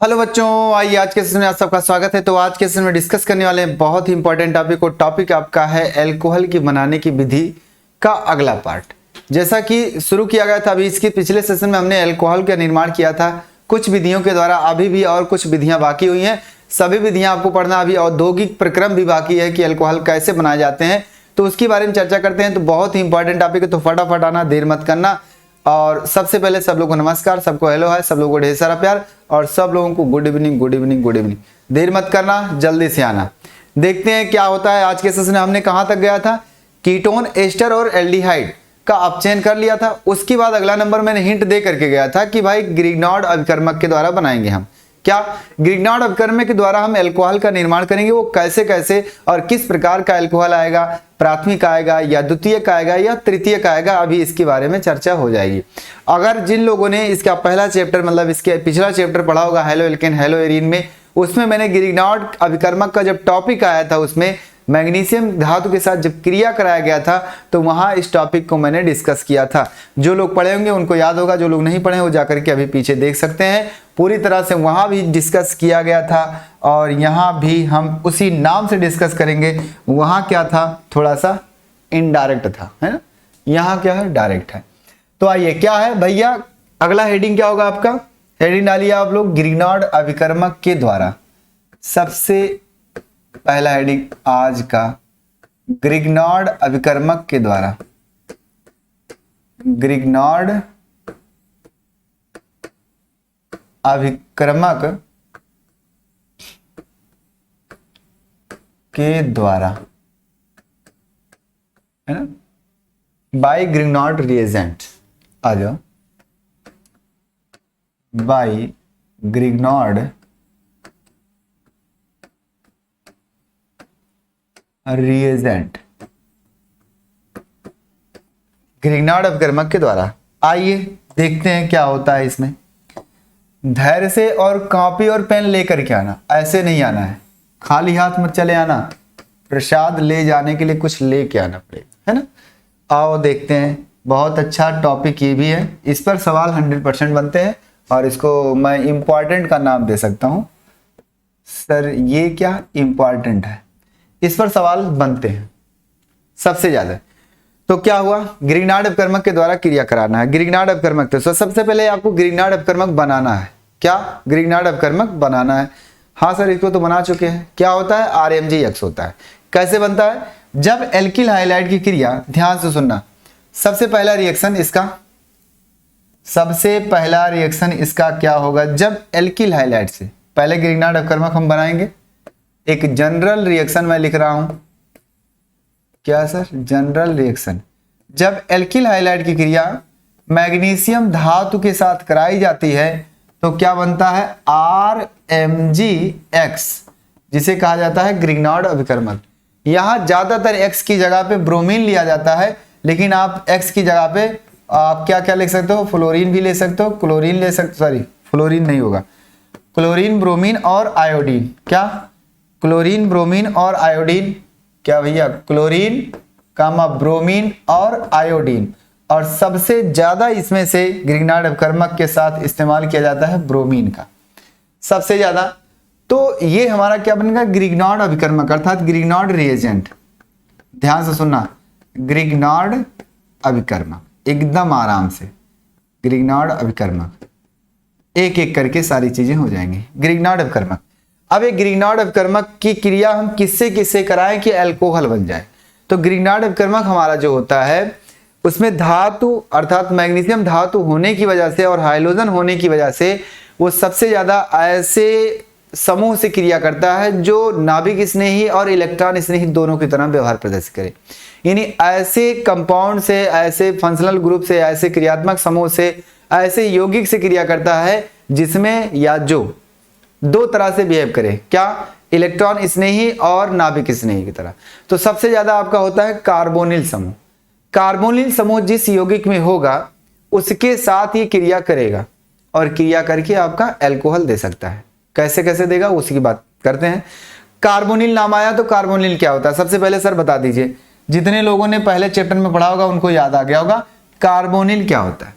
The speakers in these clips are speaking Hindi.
हेलो बच्चों, आइए आज के सेशन में आप सबका स्वागत है। तो आज के सेशन में डिस्कस करने वाले हैं बहुत ही इंपॉर्टेंट टॉपिक और टॉपिक आपका है अल्कोहल की बनाने की विधि का अगला पार्ट। जैसा कि शुरू किया गया था, अभी इसके पिछले सेशन में हमने अल्कोहल का निर्माण किया था कुछ विधियों के द्वारा, अभी भी और कुछ विधियां बाकी हुई हैं। सभी विधियां आपको पढ़ना, अभी औद्योगिक प्रक्रम भी बाकी है कि अल्कोहल कैसे बनाए जाते हैं, तो उसके बारे में चर्चा करते हैं। तो बहुत ही इंपॉर्टेंट टॉपिक है, तो फटाफट आना, देर मत करना। और सबसे पहले सब लोगों को नमस्कार, सबको हेलो है, सब लोगों को ढेर सारा प्यार और सब लोगों को good evening good evening good evening. देर मत करना, जल्दी से आना। देखते हैं क्या होता है आज के सेशन में। हमने कहां तक गया था? कीटोन, एस्टर और एल्डिहाइड का अपचयन कर लिया था। उसके बाद अगला नंबर मैंने हिंट दे करके गया था कि भाई ग्रिग्नार्ड अभिकर्मक के द्वारा बनाएंगे हम। क्या ग्रिग्नार्ड अभिकर्मक के द्वारा हम अल्कोहल का निर्माण करेंगे? वो कैसे कैसे और किस प्रकार का अल्कोहल आएगा, प्राथमिक आएगा या द्वितीयक आएगा या तृतीयक आएगा, अभी इसके बारे में चर्चा हो जाएगी। अगर जिन लोगों ने इसका पहला चैप्टर मतलब इसके पिछला चैप्टर पढ़ा होगा हेलो एल्केन हेलो एरीन में, उसमें मैंने ग्रिग्नार्ड अभिकर्मक का जब टॉपिक आया था उसमें मैग्नीशियम धातु के साथ जब क्रिया कराया गया था तो वहां इस टॉपिक को मैंने डिस्कस किया था। जो लोग पढ़े होंगे उनको याद होगा, जो लोग नहीं पढ़े वो जाकर के अभी पीछे देख सकते हैं। पूरी तरह से वहां भी डिस्कस किया गया था और यहाँ भी हम उसी नाम से डिस्कस करेंगे। वहां क्या था? थोड़ा सा इनडायरेक्ट था, है ना? यहाँ क्या है? डायरेक्ट है। तो आइए, क्या है भैया अगला हेडिंग? क्या होगा आपका? हेडिंग डालिए आप लोग, ग्रिग्नार्ड अभिकर्मक के द्वारा। सबसे पहला हेडिंग आज का, ग्रिग्नार्ड अभिकर्मक के द्वारा। ग्रिग्नार्ड अभिकर्मक के द्वारा, है ना? Bye Grignard reagent. आ जाओ, बाय ग्रिग्नार्ड रिएजेंट, ग्रिग्नार्ड अभिकर्मक के द्वारा। आइए देखते हैं क्या होता है इसमें। धैर्य से और कॉपी और पेन लेकर के आना, ऐसे नहीं आना है, खाली हाथ मत चले आना। प्रसाद ले जाने के लिए कुछ लेके आना पड़ेगा, है ना? आओ देखते हैं। बहुत अच्छा टॉपिक ये भी है, इस पर सवाल 100% बनते हैं और इसको मैं इम्पॉर्टेंट का नाम दे सकता हूं। सर ये क्या इम्पॉर्टेंट है, इस पर सवाल बनते हैं सबसे ज्यादा। तो क्या हुआ? ग्रिग्नार्ड अभिकर्मक के द्वारा क्रिया कराना है। ग्रिग्नार्ड अभिकर्मक, तो सबसे पहले आपको ग्रिग्नार्ड अभिकर्मक बनाना है। क्या? ग्रिग्नार्ड अभिकर्मक बनाना है। हाँ सर, इसको तो बना चुके हैं। क्या होता है? RMgX होता है। कैसे बनता है? जब एल्किल हाइलाइड की क्रिया, ध्यान से सुनना, सबसे पहला रिएक्शन इसका क्या होगा? जब एल्किल हाइलाइड से पहले ग्रिग्नार्ड अभिकर्मक हम बनाएंगे। एक जनरल रिएक्शन मैं लिख रहा हूं। क्या सर? General reaction. जब एल्किल हाइलाइड की क्रिया मैग्नीशियम धातु के साथ कराई जाती है तो क्या बनता है? RMgX, जिसे कहा जाता है ग्रिग्नार्ड अभिकर्मक। यहां ज्यादातर X की जगह पे ब्रोमीन लिया जाता है, लेकिन आप X की जगह पे आप क्या क्या लिख सकते हो? फ्लोरीन भी ले सकते हो, क्लोरीन ले सकते, सॉरी फ्लोरीन नहीं होगा, क्लोरीन, ब्रोमीन और आयोडीन। क्या? क्लोरीन, ब्रोमीन और आयोडीन। क्या भैया? क्लोरीन कामा ब्रोमीन और आयोडीन। और सबसे ज्यादा इसमें से ग्रिग्नार्ड अभिकर्मक के साथ इस्तेमाल किया जाता है ब्रोमीन का, सबसे ज्यादा। तो ये हमारा क्या बनेगा? ग्रिग्नार्ड अभिकर्मक अर्थात ग्रिग्नार्ड रिएजेंट। ध्यान से सुनना, ग्रिग्नार्ड अभिकर्मक, एकदम आराम से ग्रिग्नार्ड अभिकर्मक, एक एक करके सारी चीजें हो जाएंगी। ग्रिग्नार्ड अभिकर्मक। अब एक ग्रिग्नार्ड अभिकर्मक की क्रिया हम किससे किससे कराएं कि अल्कोहल बन जाए? तो ग्रिग्नार्ड अभिकर्मक हमारा जो होता है उसमें धातु अर्थात मैग्नीशियम धातु होने की वजह से और हाइड्रोजन होने की वजह से वो सबसे ज्यादा ऐसे समूह से क्रिया करता है जो नाभिक स्नेही और इलेक्ट्रॉन स्नेही दोनों की तरह व्यवहार प्रदर्शित करे। यानी ऐसे कंपाउंड से, ऐसे फंक्शनल ग्रुप से, ऐसे क्रियात्मक समूह से, ऐसे यौगिक से क्रिया करता है जिसमें या जो दो तरह से बिहेव करे। क्या? इलेक्ट्रॉन स्नेही और नाभिक स्नेही की तरह। तो सबसे ज्यादा आपका होता है कार्बोनिल समूह। कार्बोनिल समूह जिस यौगिक में होगा उसके साथ ये क्रिया करेगा और क्रिया करके आपका अल्कोहल दे सकता है। कैसे कैसे देगा उसकी बात करते हैं। कार्बोनिल नाम आया तो कार्बोनिल क्या होता है? सबसे पहले सर बता दीजिए, जितने लोगों ने पहले चैप्टर में पढ़ा होगा उनको याद आ गया होगा कार्बोनिल क्या होता है।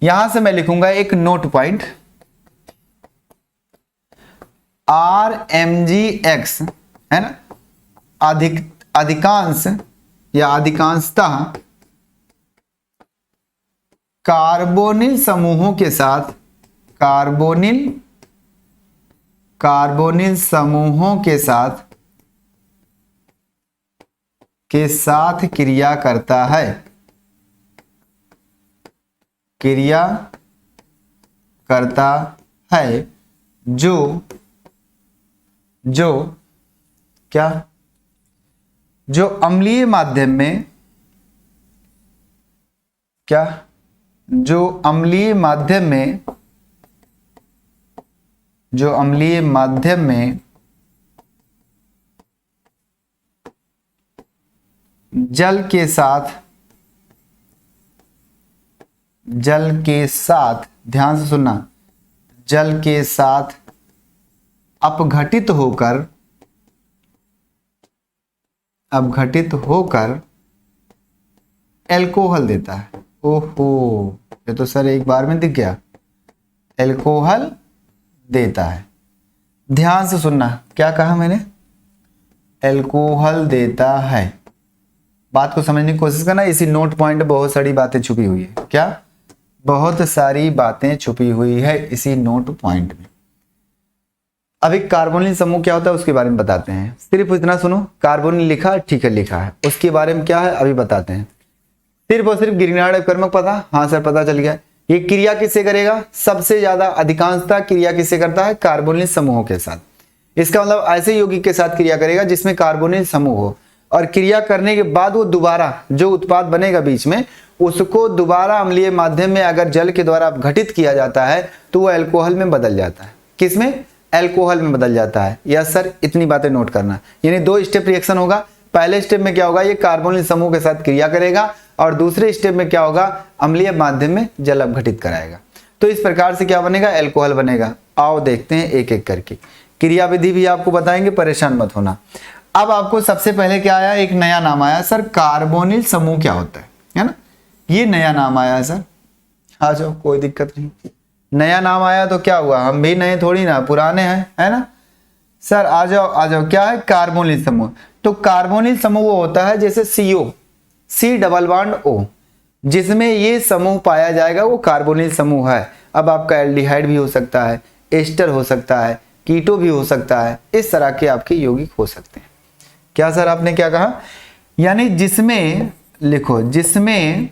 यहां से मैं लिखूंगा एक नोट पॉइंट, RMgX है ना, अधिकांश या अधिकांशतः कार्बोनिल समूहों के साथ, कार्बोनिल समूहों के साथ क्रिया करता है, जो अम्लीय माध्यम में जल के साथ ध्यान से सुनना, जल के साथ अपघटित होकर एल्कोहल देता है। ओहो, ये तो सर एक बार में दिख गया, एल्कोहल देता है। ध्यान से सुनना, क्या कहा मैंने, एल्कोहल देता है। बात को समझने की कोशिश करना, इसी नोट पॉइंट बहुत सारी बातें छुपी हुई है। क्या, बहुत सारी बातें छुपी हुई है इसी नोट पॉइंट में। अभी कार्बोनिल समूह क्या होता है उसके बारे में बताते हैं। सिर्फ इतना सुनो, कार्बोनिल लिखा, ठीक है लिखा है, उसके बारे में क्या है अभी बताते हैं। सिर्फ और सिर्फ ग्रिग्नार्ड अभिकर्मक पता, हाँ सर पता चल गया। ये क्रिया किससे करेगा, सबसे ज्यादा अधिकांशतः क्रिया किससे करता है, कार्बोनिल समूहों के साथ। इसका मतलब ऐसे यौगिक के साथ क्रिया करेगा जिसमें कार्बोनिल समूह हो, और क्रिया करने के बाद वो दोबारा जो उत्पाद बनेगा बीच में, उसको दोबारा अम्लीय माध्यम में अगर जल के द्वारा घटित किया जाता है तो वो अल्कोहल में बदल जाता है। किसमें, अल्कोहल में बदल जाता है। यस सर, इतनी बातें नोट करना। यानी 2 स्टेप रिएक्शन होगा। पहले स्टेप में क्या होगा, ये कार्बोनिल समूह के साथ क्रिया करेगा, और दूसरे स्टेप में क्या होगा, अम्लीय माध्यम में जल अपघटित कराएगा। तो इस प्रकार से क्या बनेगा, अल्कोहल बनेगा। आओ देखते हैं एक एक करके, क्रिया विधि भी आपको बताएंगे, परेशान मत होना। अब आपको सबसे पहले क्या आया, एक नया नाम आया सर, कार्बोनिल समूह क्या होता है ना, ये नया नाम आया है सर। आ जाओ, कोई दिक्कत नहीं, नया नाम आया तो क्या हुआ, हम भी नए थोड़ी ना, पुराने हैं, है ना सर। आ जाओ, क्या है, कार्बोनिल समूह। तो कार्बोनिल समूह वो होता है जैसे CO, C double bond O, जिसमें ये समूह पाया जाएगा वो कार्बोनिल समूह है। अब आपका एल्डिहाइड भी हो सकता है, एस्टर हो सकता है, कीटो भी हो सकता है, इस तरह के आपके यौगिक हो सकते हैं। क्या सर आपने क्या कहा, यानी जिसमें लिखो, जिसमें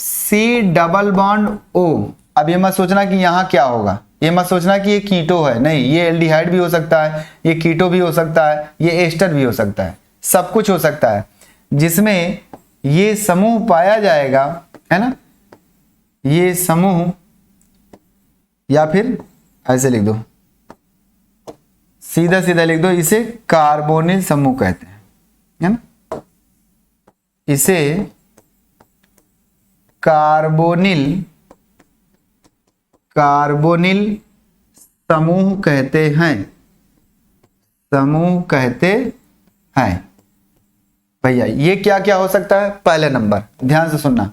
C डबल बॉन्ड O। अब ये मत सोचना कि यहां क्या होगा, ये मत सोचना कि ये कीटो है, नहीं, ये एल्डिहाइड भी हो सकता है, ये कीटो भी हो सकता है, ये एस्टर भी हो सकता है, सब कुछ हो सकता है। जिसमें ये समूह पाया जाएगा, है ना, ये समूह, या फिर ऐसे लिख दो, सीधा सीधा लिख दो, इसे कार्बोनिल समूह कहते हैं, है ना, इसे कार्बोनिल समूह कहते हैं। भैया ये क्या क्या हो सकता है, पहले नंबर ध्यान से सुनना,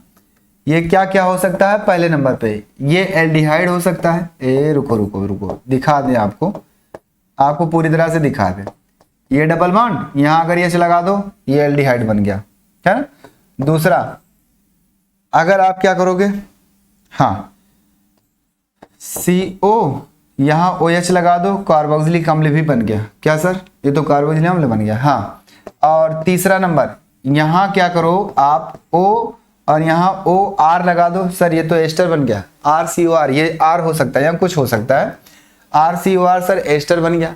ये क्या क्या हो सकता है पहले नंबर पे, ये एल्डिहाइड हो सकता है। रुको दिखा दें आपको पूरी तरह से दिखा दें। ये डबल बॉन्ड, यहां अगर ये लगा दो, ये एल्डिहाइड बन गया, है ना। दूसरा, अगर आप क्या करोगे, हाँ CO, यहां OH लगा दो, कार्बोक्सिलिक अम्ल भी बन गया। क्या सर, ये तो कार्बोक्सिलिक अम्ल बन गया, हाँ। और तीसरा नंबर, यहां क्या करो आप O और यहां OR लगा दो, सर ये तो एस्टर बन गया, RCOR, ये R हो सकता है या कुछ हो सकता है, RCOR सर एस्टर बन गया।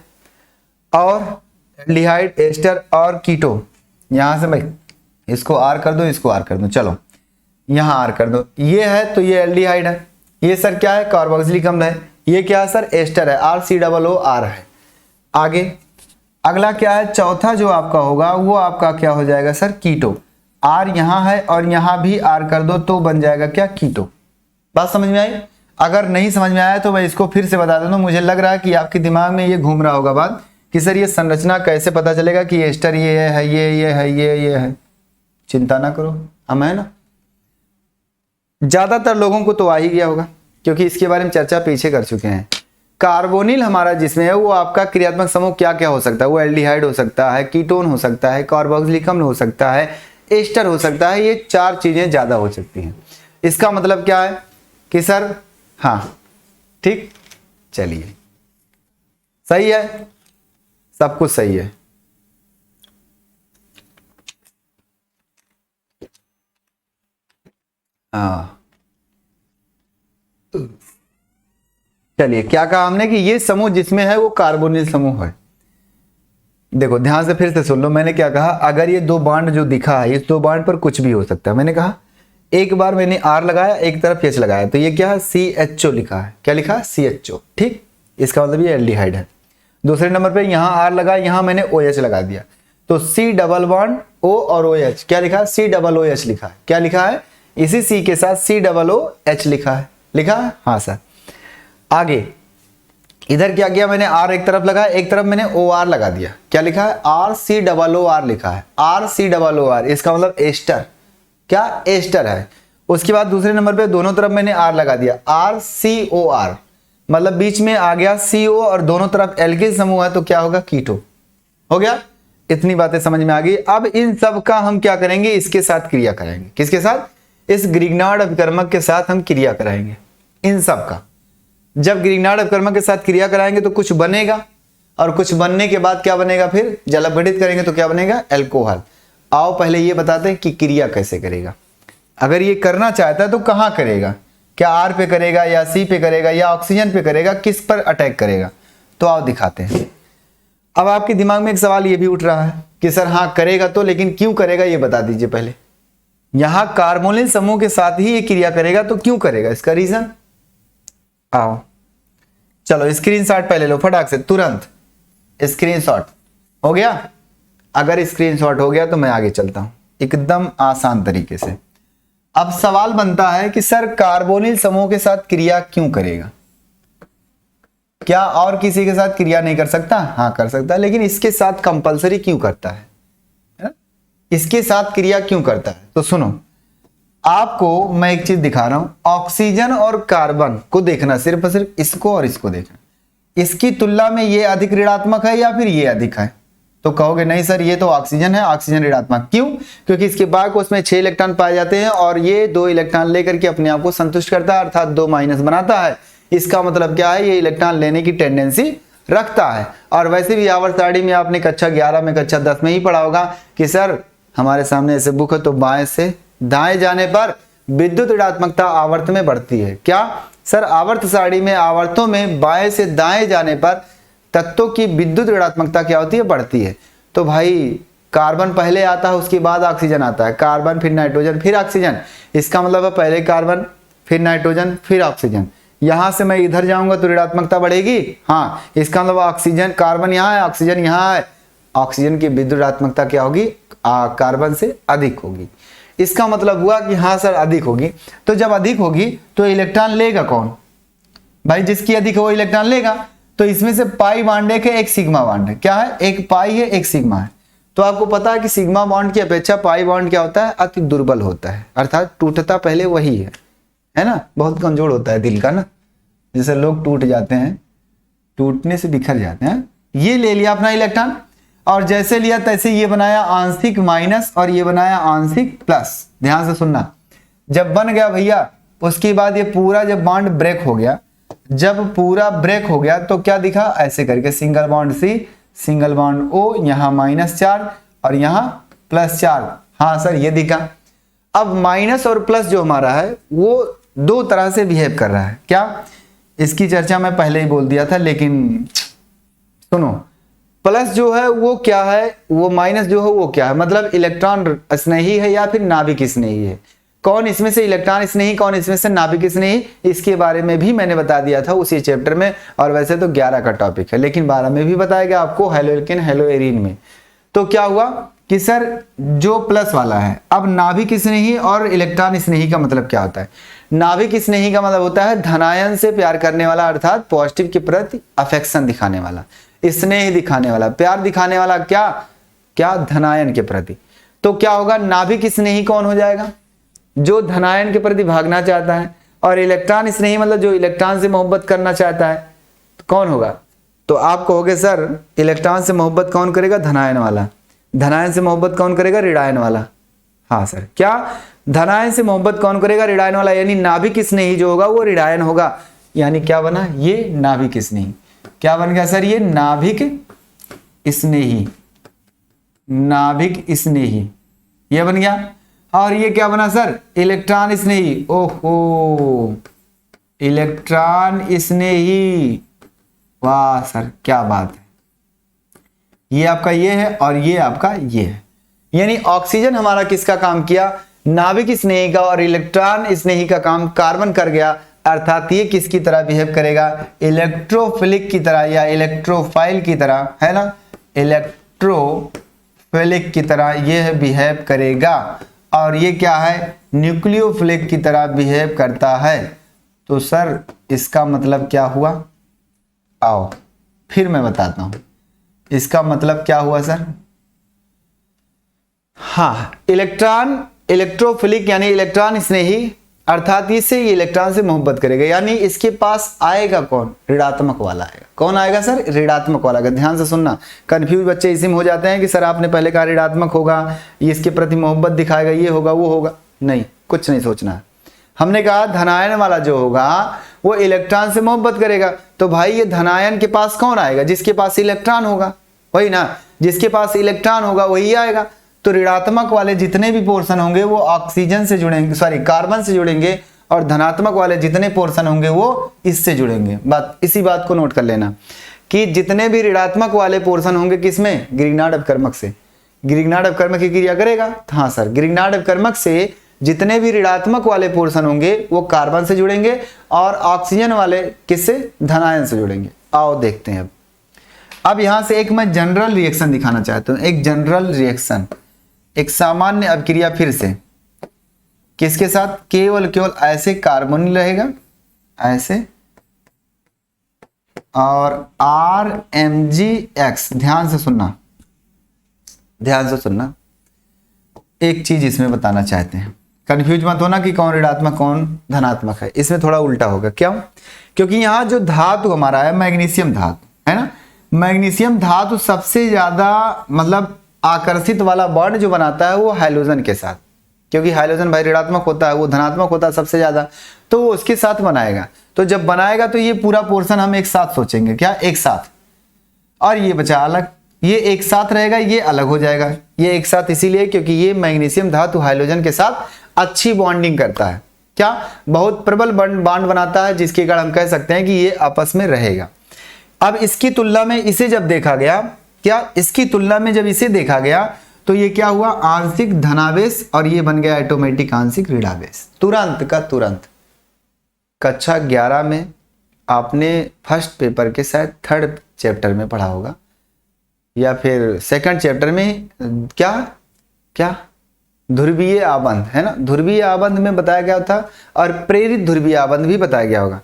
और एल्डिहाइड, एस्टर और कीटो, यहां से भाई इसको R कर दो, इसको R कर दो, चलो यहां R कर दो, ये है तो ये एल्डिहाइड है, ये सर क्या है, कार्बोक्सिलिक अम्ल है, ये क्या है सर, एस्टर है, RCOOR है। आगे अगला क्या है, चौथा जो आपका होगा वो आपका क्या हो जाएगा सर, कीटो। R यहां है और यहां भी R कर दो तो बन जाएगा क्या, कीटो। बात समझ में आई। अगर नहीं समझ में आया तो मैं इसको फिर से बता देता हूं, मुझे लग रहा है कि आपके दिमाग में ये घूम रहा होगा बात कि सर ये संरचना कैसे पता चलेगा कि एस्टर ये है, ये है। चिंता ना करो, हम है ना। ज्यादातर लोगों को तो आ ही गया होगा क्योंकि इसके बारे में चर्चा पीछे कर चुके हैं। कार्बोनिल हमारा जिसमें है वो आपका क्रियात्मक समूह क्या क्या हो सकता है, वो एल्डिहाइड हो सकता है, कीटोन हो सकता है, कार्बोक्सिलिक अम्ल हो सकता है, एस्टर हो सकता है। ये 4 चीजें ज्यादा हो सकती हैं। इसका मतलब क्या है कि सर हाँ ठीक, चलिए सही है, सब कुछ सही है। हाँ चलिए, क्या कहा हमने कि ये समूह जिसमें है वो कार्बोनिल समूह है। देखो ध्यान से फिर से सुन लो, मैंने क्या कहा, अगर ये 2 बांड जो दिखा है, इस 2 बांड पर कुछ भी हो सकता है। मैंने कहा एक बार मैंने R लगाया, एक तरफ H लगाया, तो ये क्या है, CHO लिखा है। क्या लिखा है, CHO। ठीक, इसका मतलब ये एल्डिहाइड है। दूसरे नंबर पे यहाँ R लगा, यहाँ मैंने OH लगा दिया, तो C डबल बॉन्ड O और OH, क्या लिखा है, C डबल OH लिखा है। क्या लिखा है, इसी C के साथ C डबल OH लिखा है। लिखा है, हाँ सर। आगे इधर क्या किया मैंने, R एक तरफ लगाया, एक तरफ मैंने OR लगा दिया। क्या लिखा है, RCOOR लिखा है, RCOOR, इसका मतलब एस्टर। क्या, एस्टर है। उसके बाद दूसरे नंबर पे दोनों तरफ मैंने R लगा दिया, RCOR, मतलब बीच में आ गया CO और दोनों तरफ एल्किल समूह है, तो क्या होगा, कीटो। हो गया, इतनी बातें समझ में आ गई। अब इन सब का हम क्या करेंगे, इसके साथ क्रिया कराएंगे। किसके साथ, इस ग्रिग्नार्ड अभिकर्मक के साथ हम क्रिया कराएंगे इन सब का। जब ग्रिग्नार्ड अभिकर्मक के साथ क्रिया कराएंगे तो कुछ बनेगा, और कुछ बनने के बाद क्या बनेगा, फिर जल अपघटित करेंगे तो क्या बनेगा, एल्कोहल। आओ पहले ये बताते हैं कि क्रिया कैसे करेगा। अगर ये करना चाहता है तो कहां करेगा, क्या R पे करेगा या C पे करेगा या ऑक्सीजन पे करेगा, किस पर अटैक करेगा, तो आओ दिखाते हैं। अब आपके दिमाग में एक सवाल ये भी उठ रहा है कि सर हाँ करेगा तो, लेकिन क्यों करेगा ये बता दीजिए पहले। यहां कार्बोनिल समूह के साथ ही ये क्रिया करेगा, तो क्यों करेगा, इसका रीजन। आओ चलो स्क्रीनशॉट पहले लो फटाक से, तुरंत स्क्रीनशॉट हो गया। अगर स्क्रीनशॉट हो गया तो मैं आगे चलता हूं एकदम आसान तरीके से। अब सवाल बनता है कि सर कार्बोनिल समूह के साथ क्रिया क्यों करेगा, क्या और किसी के साथ क्रिया नहीं कर सकता, हाँ कर सकता है, लेकिन इसके साथ कंपलसरी क्यों करता है, इसके साथ क्रिया क्यों करता है। तो सुनो, आपको मैं एक चीज दिखा रहा हूं, ऑक्सीजन और कार्बन को देखना, सिर्फ और सिर्फ इसको और इसको देखना, इसकी तुलना में ये अधिक ऋणात्मक है या फिर ये अधिक है। तो कहोगे नहीं सर ये तो ऑक्सीजन है, ऑक्सीजन ऋणात्मक। क्यों, क्योंकि इसके बाद उसमें 6 इलेक्ट्रॉन पाए जाते हैं और ये 2 इलेक्ट्रॉन लेकर के अपने आप को संतुष्ट करता है, अर्थात 2 माइनस बनाता है। इसका मतलब क्या है, ये इलेक्ट्रॉन लेने की टेंडेंसी रखता है। और वैसे भी आवर्त सारणी में आपने कक्षा 11 में, कक्षा 10 में ही पढ़ा होगा कि सर हमारे सामने ऐसे बुक है तो बाएं से दाएं जाने पर विद्युत ऋणात्मकता आवर्त में बढ़ती है। क्या सर, आवर्त सारणी में आवर्तों में बाएं से दाएं जाने पर तत्वों की विद्युत ऋणात्मकता क्या होती है, बढ़ती है। तो भाई कार्बन पहले आता है, उसके बाद ऑक्सीजन आता है, कार्बन फिर नाइट्रोजन फिर ऑक्सीजन। इसका मतलब है पहले कार्बन फिर नाइट्रोजन फिर ऑक्सीजन। यहां से मैं इधर जाऊंगा तो ऋणात्मकता बढ़ेगी, हाँ। इसका मतलब ऑक्सीजन, कार्बन यहाँ है, ऑक्सीजन यहाँ है, ऑक्सीजन की विद्युत ऋणात्मकता क्या होगी, कार्बन से अधिक होगी। इसका मतलब हुआ कि हाँ सर अधिक होगी। तो जब अधिक होगी तो इलेक्ट्रॉन लेगा कौन, भाई जिसकी अधिक है वो इलेक्ट्रॉन लेगा। तो इसमें से पाई बॉन्ड है कि एक सिग्मा बॉन्ड है, क्या है, एक पाई है एक सिग्मा है। तो आपको पता है कि सिग्मा बॉन्ड की अपेक्षा पाई बॉन्ड क्या होता है, अति दुर्बल होता है, अर्थात टूटता पहले वही है ना, बहुत कमजोर होता है दिल का ना, जैसे लोग टूट जाते हैं, टूटने से बिखर जाते हैं। ये ले लिया अपना इलेक्ट्रॉन और जैसे लिया तैसे ये बनाया आंशिक माइनस और ये बनाया आंशिक प्लस। ध्यान से सुनना, जब बन गया भैया उसके बाद ये पूरा जब बॉन्ड ब्रेक हो गया, जब पूरा ब्रेक हो गया तो क्या दिखा, ऐसे करके single bond C, single bond O, यहाँ -4 और यहाँ +4। हाँ सर ये दिखा। अब माइनस और प्लस जो हमारा है वो 2 तरह से बिहेव कर रहा है। क्या, इसकी चर्चा मैं पहले ही बोल दिया था, लेकिन सुनो, प्लस जो है वो क्या है, वो माइनस जो है वो क्या है, मतलब इलेक्ट्रॉन स्नेही है या फिर नाभिक स्नेही है। कौन इसमें से इलेक्ट्रॉन स्नेही, कौन इसमें से नाभिक स्नेही, इसके बारे में भी मैंने बता दिया था उसी चैप्टर में। और वैसे तो 11 का टॉपिक है, लेकिन 12 में भी बताएगा आपको, हेलोएल्केन हेलोएरीन में। तो क्या हुआ कि सर जो प्लस वाला है, अब नाभिक स्नेही और इलेक्ट्रॉन स्नेही का मतलब क्या होता है। नाभिक स्नेही का मतलब होता है धनायन से प्यार करने वाला, अर्थात पॉजिटिव के प्रति अफेक्शन दिखाने वाला, स्नेह दिखाने वाला, प्यार दिखाने वाला, क्या क्या धनायन के प्रति। तो क्या होगा, नाभिक स्नेही कौन हो जाएगा, जो धनायन के प्रति भागना चाहता है, और इलेक्ट्रॉन स्नेही मतलब जो इलेक्ट्रॉन से मोहब्बत करना चाहता है। कौन होगा? तो आप कहोगे सर इलेक्ट्रॉन से मोहब्बत कौन करेगा? धनायन वाला। धनायन से मोहब्बत कौन करेगा? ऋणायन वाला। हाँ सर, क्या धनायन से मोहब्बत कौन करेगा? ऋणायन वाला, यानी नाभिक स्नेही जो होगा वो ऋणायन होगा। यानी क्या बना? ये नाभिक स्नेही। क्या बन गया सर? ये नाभिक स्नेही, नाभिक स्नेही ये बन गया। और ये क्या बना सर? इलेक्ट्रॉन स्नेही। ओहो, इलेक्ट्रॉन स्नेही, वाह सर क्या बात है। ये आपका ये है और ये आपका ये है, यानी ऑक्सीजन हमारा किसका काम किया? नाभिक स्नेही का, और इलेक्ट्रॉन स्नेही का काम कार्बन कर गया। अर्थात ये किसकी तरह बिहेव करेगा? इलेक्ट्रोफिलिक की तरह या इलेक्ट्रोफाइल की तरह, है ना, इलेक्ट्रोफिलिक की तरह ये बिहेव करेगा। और ये क्या है? न्यूक्लियोफिलिक की तरह बिहेव करता है। तो सर इसका मतलब क्या हुआ? आओ फिर मैं बताता हूं इसका मतलब क्या हुआ सर। हाँ, इलेक्ट्रॉन इलेक्ट्रोफिलिक यानी इलेक्ट्रॉन स्नेही, अर्थात इससे ये इलेक्ट्रॉन से मोहब्बत करेगा, यानी इसके पास आएगा कौन? ऋणात्मक वाला आएगा। कौन आएगा सर? ऋणात्मक वाला आएगा। ध्यान से सुनना, कंफ्यूज बच्चे इसी में हो जाते हैं कि सर आपने पहले कहा ऋणात्मक होगा, इसके प्रति मोहब्बत दिखाएगा, ये होगा वो होगा। नहीं, कुछ नहीं सोचना है। हमने कहा धनायन वाला जो होगा वो इलेक्ट्रॉन से मोहब्बत करेगा। तो भाई ये धनायन के पास कौन आएगा? जिसके पास इलेक्ट्रॉन होगा, वही ना, जिसके पास इलेक्ट्रॉन होगा वही आएगा। तो ऋणात्मक वाले जितने भी पोर्शन होंगे वो ऑक्सीजन से जुड़ेंगे, सॉरी कार्बन से जुड़ेंगे, और धनात्मक वाले जितने पोर्शन होंगे वो इससे जुड़ेंगे। इसी बात को नोट कर लेना कि जितने भी ऋणात्मक वाले पोर्शन होंगे किसमें? ग्रिग्नार्ड अपकर्मक से। ग्रिग्नार्ड अपकर्मक की क्रिया करेगा। हाँ सर, ग्रिग्नार्ड अपकर्मक से जितने भी ऋणात्मक वाले पोर्शन होंगे वो कार्बन से जुड़ेंगे, और ऑक्सीजन वाले किससे? धनायन से जुड़ेंगे। आओ देखते हैं अब यहां से एक मैं जनरल रिएक्शन दिखाना चाहता हूं। एक जनरल रिएक्शन, एक सामान्य अभिक्रिया, फिर से किसके साथ? केवल ऐसे कार्बोनिल रहेगा, ऐसे, और RMgX। ध्यान से सुनना, ध्यान से सुनना, एक चीज इसमें बताना चाहते हैं, कंफ्यूज मत होना कि कौन ऋणात्मक कौन धनात्मक है। इसमें थोड़ा उल्टा होगा। क्यों? क्योंकि यहां जो धातु हमारा है मैग्नीशियम धातु, है ना, मैग्नीशियम धातु सबसे ज्यादा मतलब आकर्षित वाला बॉन्ड जो बनाता है वो हाइड्रोजन के साथ, क्योंकि हाइड्रोजन भाई ऋणात्मक होता है, वो धनात्मक होता है सबसे ज्यादा, तो वो उसके साथ बनाएगा। तो जब बनाएगा तो ये पूरा पोर्शन हम एक साथ सोचेंगे, क्या? एक साथ। और ये बचा अलग, ये एक साथ रहेगा, ये अलग हो जाएगा। ये एक साथ इसीलिए क्योंकि ये मैग्नीशियम धातु हाइड्रोजन के साथ अच्छी बॉन्डिंग करता है, क्या? बहुत प्रबल बॉन्ड बनाता है, जिसके कारण हम कह सकते हैं कि ये आपस में रहेगा। अब इसकी तुलना में इसे जब देखा गया, क्या? इसकी तुलना में जब इसे देखा गया तो ये क्या हुआ? आंशिक धनावेश, और ये बन गया ऑटोमेटिक आंशिक ऋणावेश। तुरंत का तुरंत। कक्षा 11 में आपने फर्स्ट पेपर के शायद 3rd चैप्टर में पढ़ा होगा, या फिर 2nd चैप्टर में, क्या ध्रुवीय आबंध, है ना, ध्रुवीय आबंध में बताया गया था, और प्रेरित ध्रुवीय आबंध भी बताया गया होगा।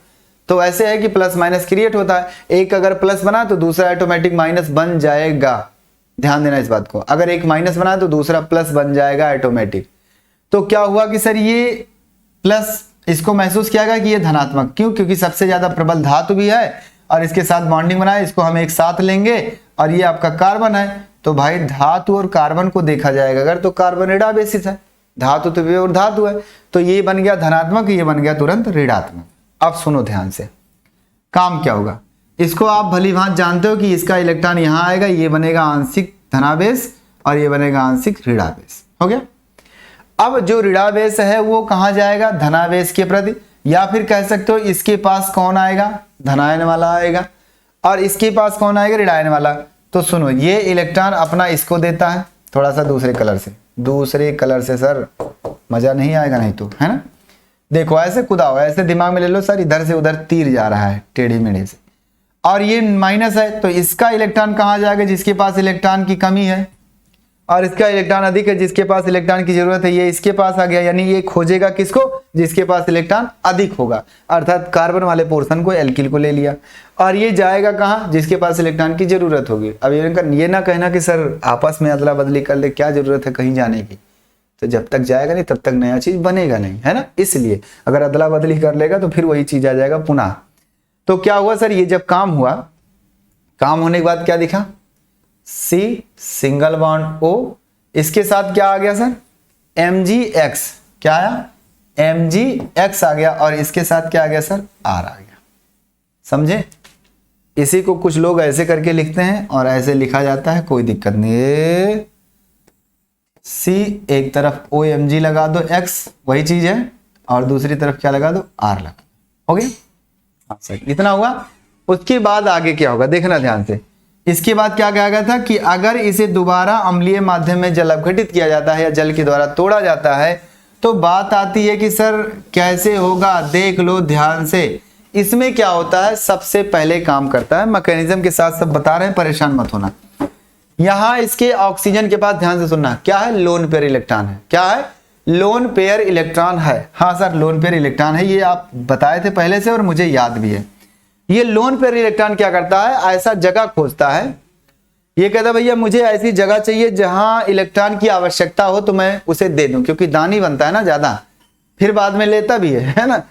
तो ऐसे है कि प्लस माइनस क्रिएट होता है, एक अगर प्लस बना तो दूसरा ऑटोमेटिक माइनस बन जाएगा। ध्यान देना इस बात को, अगर एक माइनस बना तो दूसरा प्लस बन जाएगा ऑटोमेटिक। तो क्या हुआ कि सर ये प्लस, इसको महसूस किया गया कि ये धनात्मक, क्यों? क्योंकि सबसे ज्यादा प्रबल धातु भी है और इसके साथ बॉन्डिंग बनाए, इसको हम एक साथ लेंगे, और ये आपका कार्बन है। तो भाई धातु और कार्बन को देखा जाएगा अगर, तो कार्बन ऋणावेशित है, धातु तो प्योर धातु है, तो ये बन गया धनात्मक, ये बन गया तुरंत ऋणात्मक। अब सुनो ध्यान से, काम क्या होगा? इसको आप भली भांति जानते हो कि इसका इलेक्ट्रॉन यहां आएगा, ये बनेगा आंशिक धनावेश और ये बनेगा आंशिक ऋणावेश। हो गया। अब जो ऋणावेश है वो कहां जाएगा? धनावेश के प्रति, या फिर कह सकते हो इसके पास कौन आएगा? धनायन वाला आएगा, और इसके पास कौन आएगा? ऋणायन वाला। तो सुनो, ये इलेक्ट्रॉन अपना इसको देता है थोड़ा सा दूसरे कलर से सर मजा नहीं आएगा, नहीं तो, है ना। देखो ऐसे कुदाओ, ऐसे दिमाग में ले लो सर, इधर से उधर तीर जा रहा है टेढ़े मेढ़े से, और ये माइनस है, तो इसका इलेक्ट्रॉन कहां जाएगा? जिसके पास इलेक्ट्रॉन की कमी है, और इसका इलेक्ट्रॉन अधिक है, जिसके पास इलेक्ट्रॉन की जरूरत है, ये इसके पास आ गया, यानी ये खोजेगा किसको? जिसके पास इलेक्ट्रॉन अधिक होगा, अर्थात कार्बन वाले पोर्शन को, एल्किल को ले लिया, और ये जाएगा कहां? जिसके पास इलेक्ट्रॉन की जरूरत होगी। अब ये ना कहना कि सर आपस में अदला बदली कर ले, क्या जरूरत है कहीं जाने की? तो जब तक जाएगा नहीं तब तक नया चीज बनेगा नहीं, है ना। इसलिए अगर अदला बदली कर लेगा तो फिर वही चीज आ जाएगा पुनः। तो क्या हुआ सर, ये जब काम हुआ, काम होने के बाद क्या दिखा, C सिंगल बॉन्ड O, इसके साथ क्या आ गया सर, MgX, क्या आया, MgX आ गया, और इसके साथ क्या आ गया सर, R आ गया। समझे? इसी को कुछ लोग ऐसे करके लिखते हैं और ऐसे लिखा जाता है, कोई दिक्कत नहीं। C एक तरफ OMG लगा दो, X वही चीज है, और दूसरी तरफ क्या लगा दो, R लगा, हो गया। हाँ सर, इतना हुआ। उसके बाद आगे क्या होगा देखना ध्यान से। इसके बाद क्या कहा गया था कि अगर इसे दोबारा अम्लीय माध्यम में जल अपघटित किया जाता है या जल के द्वारा तोड़ा जाता है, तो बात आती है कि सर कैसे होगा, देख लो ध्यान से। इसमें क्या होता है, सबसे पहले काम करता है, मैकेनिज्म के साथ सब बता रहे हैं, परेशान मत होना। यहां इसके ऑक्सीजन के पास ध्यान से सुनना, क्या है, लोन पेयर इलेक्ट्रॉन है। क्या है, लोन पेयर इलेक्ट्रॉन है। हाँ सर, लोन पेयर इलेक्ट्रॉन है, ये आप बताए थे पहले से और मुझे याद भी है। ये लोन पेयर इलेक्ट्रॉन क्या करता है, ऐसा जगह खोजता है, ये कहता है भैया मुझे ऐसी जगह चाहिए जहां इलेक्ट्रॉन की आवश्यकता हो तो मैं उसे दे दूं, क्योंकि दानी बनता है ना ज्यादा, फिर बाद में लेता भी है ना।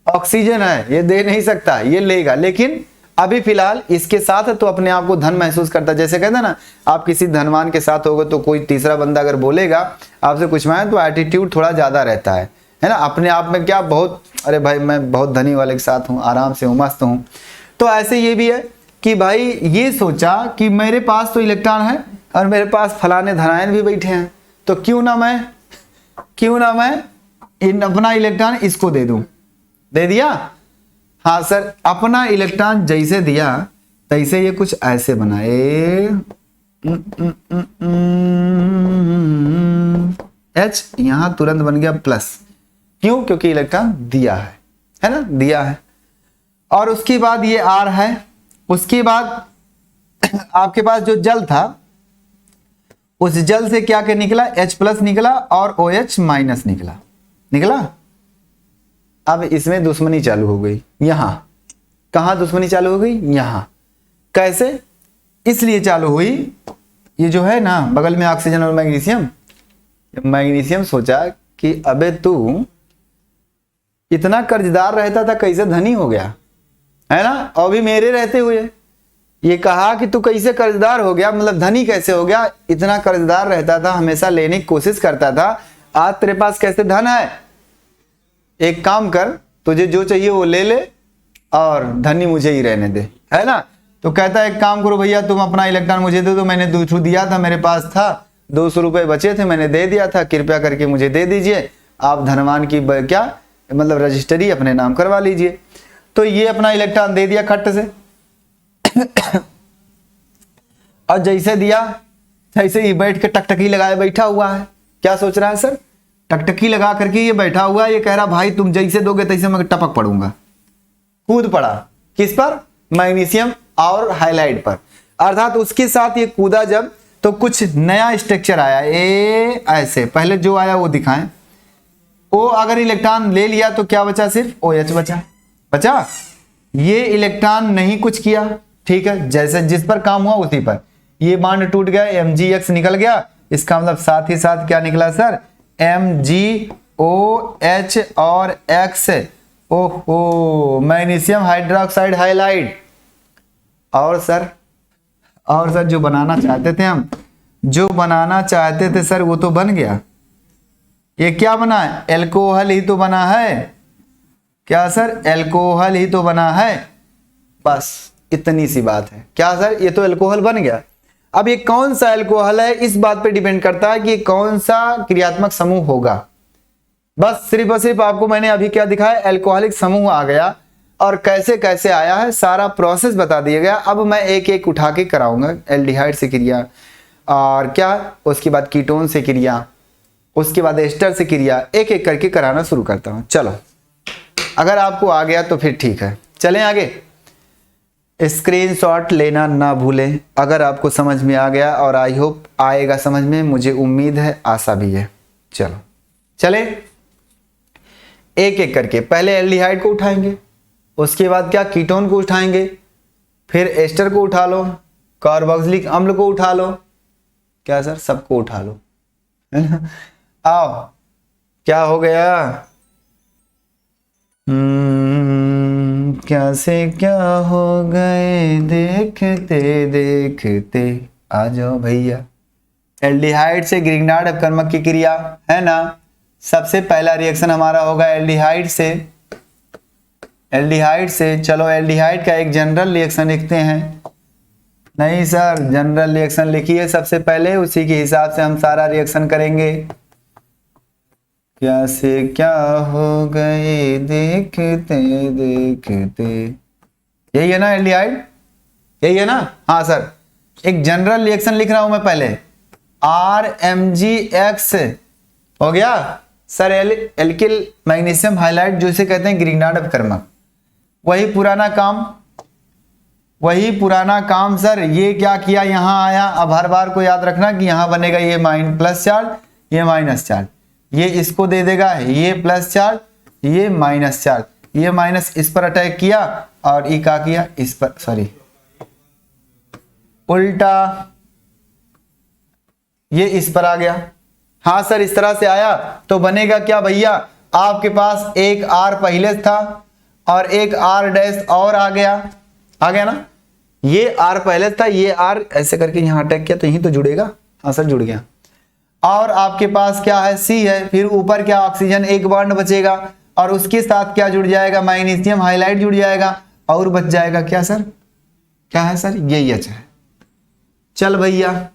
ऑक्सीजन है, ये दे नहीं सकता, ये लेगा, लेकिन अभी फिलहाल इसके साथ है तो अपने आप को धन महसूस करता है। जैसे कहते हैं ना, आप किसी धनवान के साथ होगे तो कोई तीसरा बंदा अगर बोलेगा आपसे कुछ मांगे तो एटीट्यूड थोड़ा ज्यादा रहता है ना, अपने आप में क्या बहुत, अरे भाई मैं बहुत धनी वाले के साथ हूँ, आराम से हूँ, मस्त हूँ। तो ऐसे ये भी है कि भाई ये सोचा कि मेरे पास तो इलेक्ट्रॉन है और मेरे पास फलाने धनायन भी बैठे हैं, तो क्यों ना मैं इन अपना इलेक्ट्रॉन इसको दे दूं। दे दिया, हाँ सर, अपना इलेक्ट्रॉन जैसे दिया तैसे ये कुछ ऐसे बनाए, H यहां तुरंत बन गया प्लस, क्यों, क्योंकि इलेक्ट्रॉन दिया है ना, दिया है। और उसके बाद ये R है, उसके बाद आपके पास जो जल था, उस जल से क्या क्या निकला, H प्लस निकला और OH माइनस निकला। अब इसमें दुश्मनी चालू हो गई, यहां कहां दुश्मनी चालू हो गई, यहां। कैसे, इसलिए चालू हुई, ये जो है ना बगल में ऑक्सीजन और मैग्नीशियम सोचा कि अबे तू इतना कर्जदार रहता था कैसे धनी हो गया, है ना, और भी मेरे रहते हुए। ये कहा कि तू कैसे कर्जदार हो गया, मतलब धनी कैसे हो गया, इतना कर्जदार रहता था, हमेशा लेने की कोशिश करता था, आज तेरे पास कैसे धन है। एक काम कर, तुझे जो चाहिए वो ले ले और धनी मुझे ही रहने दे, है ना। तो कहता है एक काम करो भैया, तुम अपना इलेक्ट्रॉन मुझे दे दो, मैंने 200 दिया था, मेरे पास था 200 रुपए बचे थे, मैंने दे दिया था, कृपया करके मुझे दे दीजिए, आप धनवान की क्या मतलब रजिस्ट्री अपने नाम करवा लीजिए। तो ये अपना इलेक्ट्रॉन दे दिया खट्ट से और जैसे दिया तैसे ही बैठ के टकटकी लगाए बैठा हुआ है। क्या सोच रहा है सर, टकटकी लगा करके ये बैठा हुआ है, ये कह रहा भाई तुम जैसे दोगे तैसे मैं टपक पड़ूंगा। कूद पड़ा किस पर, मैग्नीशियम और हाइलाइट पर, अर्थात उसके साथ ये कूदा जब, तो कुछ नया स्ट्रक्चर आया, ए ऐसे, पहले जो आया वो दिखाएं। ओ अगर इलेक्ट्रॉन ले लिया तो क्या बचा, सिर्फ OH बचा। ये इलेक्ट्रॉन नहीं कुछ किया, ठीक है, जैसे जिस पर काम हुआ उसी पर ये बॉन्ड टूट गया, MgX निकल गया, इसका मतलब साथ ही साथ क्या निकला सर, MgOH और X, ओहो, मैग्नीशियम हाइड्रोक्साइड हाइलाइट। और सर जो बनाना चाहते थे सर वो तो बन गया। ये क्या बना है, एल्कोहल ही तो बना है। क्या सर, एल्कोहल ही तो बना है, बस इतनी सी बात है। क्या सर, ये तो एल्कोहल बन गया। अब ये कौन सा एल्कोहल है इस बात पे डिपेंड करता है कि कौन सा क्रियात्मक समूह होगा। बस सिर्फ और सिर्फ आपको मैंने अभी क्या दिखाया, एल्कोहलिक समूह आ गया, और कैसे कैसे आया है सारा प्रोसेस बता दिया गया। अब मैं एक एक उठा के कराऊंगा, एल्डिहाइड से क्रिया, और क्या उसके बाद कीटोन से क्रिया, उसके बाद एस्टर से क्रिया, एक एक करके कराना शुरू करता हूं। चलो, अगर आपको आ गया तो फिर ठीक है, चलें आगे। स्क्रीनशॉट लेना ना भूलें अगर आपको समझ में आ गया, और आई होप आएगा समझ में, मुझे उम्मीद है, आशा भी है। चलो चले एक एक करके, पहले एल्डिहाइड को उठाएंगे, उसके बाद क्या कीटोन को उठाएंगे, फिर एस्टर को उठा लो, कार्बोक्सिलिक अम्ल को उठा लो, क्या सर सबको उठा लो, है ना। आओ, क्या हो गया, क्या से क्या हो गए देखते देखते। आ जाओ भैया। एल्डिहाइड से ग्रिग्नार्ड अपकर्मक की क्रिया है ना। सबसे पहला रिएक्शन हमारा होगा एल्डिहाइड से। एल्डिहाइड से चलो एल्डिहाइड का एक जनरल रिएक्शन लिखते हैं। नहीं सर, जनरल रिएक्शन लिखिए सबसे पहले, उसी के हिसाब से हम सारा रिएक्शन करेंगे। क्या से क्या हो गए देखते देखते, यही है ना एल्डिहाइड, यही है ना। हाँ सर, एक जनरल रिएक्शन लिख रहा हूं मैं पहले। RMgX हो गया सर, एल्किल मैग्नीशियम हाइलाइट जिसे कहते हैं ग्रिग्नार्ड अपकर्मक। वही पुराना काम सर। ये क्या किया, यहां आया। अब हर बार को याद रखना कि यहां बनेगा ये प्लस चार्ज, ये माइनस चार्ज, ये इसको दे देगा, ये प्लस चार्ज, ये माइनस चार्ज, ये माइनस इस पर अटैक किया और ये क्या किया इस पर, सॉरी उल्टा, ये इस पर आ गया। हाँ सर, इस तरह से आया तो बनेगा क्या भैया, आपके पास एक R पहले था और एक R डैश और आ गया ना। ये R पहले था, ये R ऐसे करके यहां अटैक किया तो यही तो जुड़ेगा। हाँ सर, जुड़ गया। और आपके पास क्या है, C है, फिर ऊपर क्या ऑक्सीजन एक बॉन्ड बचेगा और उसके साथ क्या जुड़ जाएगा, मैग्नीशियम हाइलाइट जुड़ जाएगा और बच जाएगा क्या सर, क्या है सर, ये H है। चल भैया,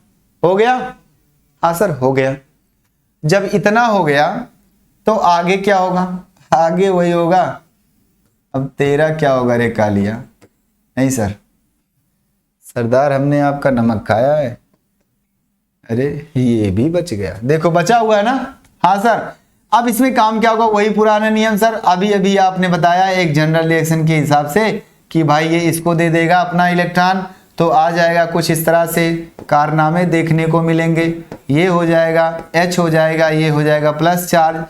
हो गया। हाँ सर, हो गया। जब इतना हो गया तो आगे क्या होगा, आगे वही होगा। अब तेरा क्या होगा रे कालिया। नहीं सर, सरदार हमने आपका नमक खाया है। अरे ये भी बच गया, देखो बचा हुआ है ना। हाँ सर, अब इसमें काम क्या होगा, वही पुराना नियम सर। अभी आपने बताया एक जनरल रिएक्शन के हिसाब से कि भाई ये इसको दे देगा अपना इलेक्ट्रॉन, तो आ जाएगा कुछ इस तरह से कारनामे देखने को मिलेंगे। ये हो जाएगा H हो जाएगा, ये हो जाएगा प्लस चार्ज,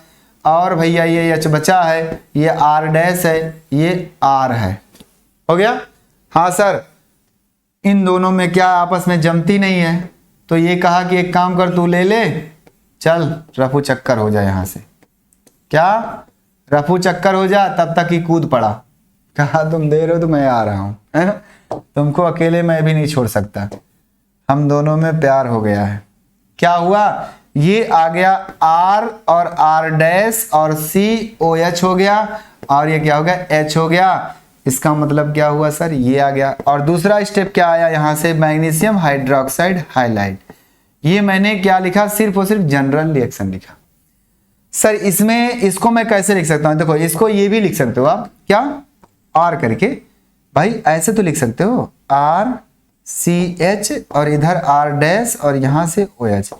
और भैया ये H बचा है, ये R डैश है, ये R है। हो गया। हाँ सर, इन दोनों में क्या आपस में जमती नहीं है, तो ये कहा कि एक काम कर, तू ले ले, चल रफू चक्कर हो जाए यहाँ से। क्या रफू चक्कर हो जा, तब तक ही कूद पड़ा। कहा तुम दे रहे हो तो मैं आ रहा हूँ, है ना। तुमको अकेले मैं भी नहीं छोड़ सकता। हम दोनों में प्यार हो गया है। क्या हुआ, ये आ गया R और R डैश और COH हो गया, और ये क्या हो गया, H हो गया। इसका मतलब क्या हुआ सर, ये आ गया। और दूसरा स्टेप क्या आया यहां से, मैग्नीशियम हाइड्रोक्साइड हाइलाइट। ये मैंने क्या लिखा, सिर्फ और सिर्फ जनरल रिएक्शन लिखा। सर इसमें इसको मैं कैसे लिख सकता हूं, देखो इसको ये भी लिख सकते हो आप, क्या R करके, भाई ऐसे तो लिख सकते हो RCH और इधर R डैश और यहां से OH,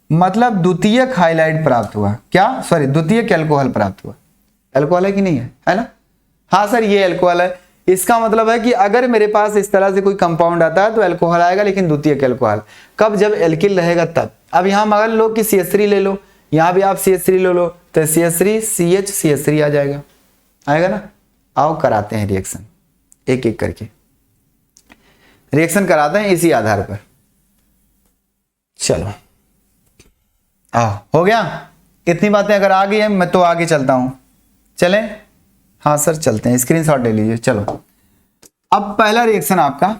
मतलब द्वितीयक हाइलाइट प्राप्त हुआ। क्या, सॉरी द्वितीयक एल्कोहल प्राप्त हुआ। एल्कोहल है कि नहीं है ना। हाँ सर, ये एल्कोहल है। इसका मतलब है कि अगर मेरे पास इस तरह से कोई कंपाउंड आता है तो एल्कोहल आएगा, लेकिन द्वितीयक एल्कोहल कब, जब एल्किल रहेगा तब। अब यहां मान लो कि CH3 ले लो, यहां भी आप CH3 ले लो, तो CH3 CH CH3 आ जाएगा, आएगा ना। आओ कराते हैं रिएक्शन, एक एक करके रिएक्शन कराते हैं इसी आधार पर। चलो हो गया। इतनी बातें अगर आ गई है, मैं तो आगे चलता हूं। चलें, हाँ सर चलते हैं, स्क्रीनशॉट ले लीजिए। चलो, अब पहला रिएक्शन आपका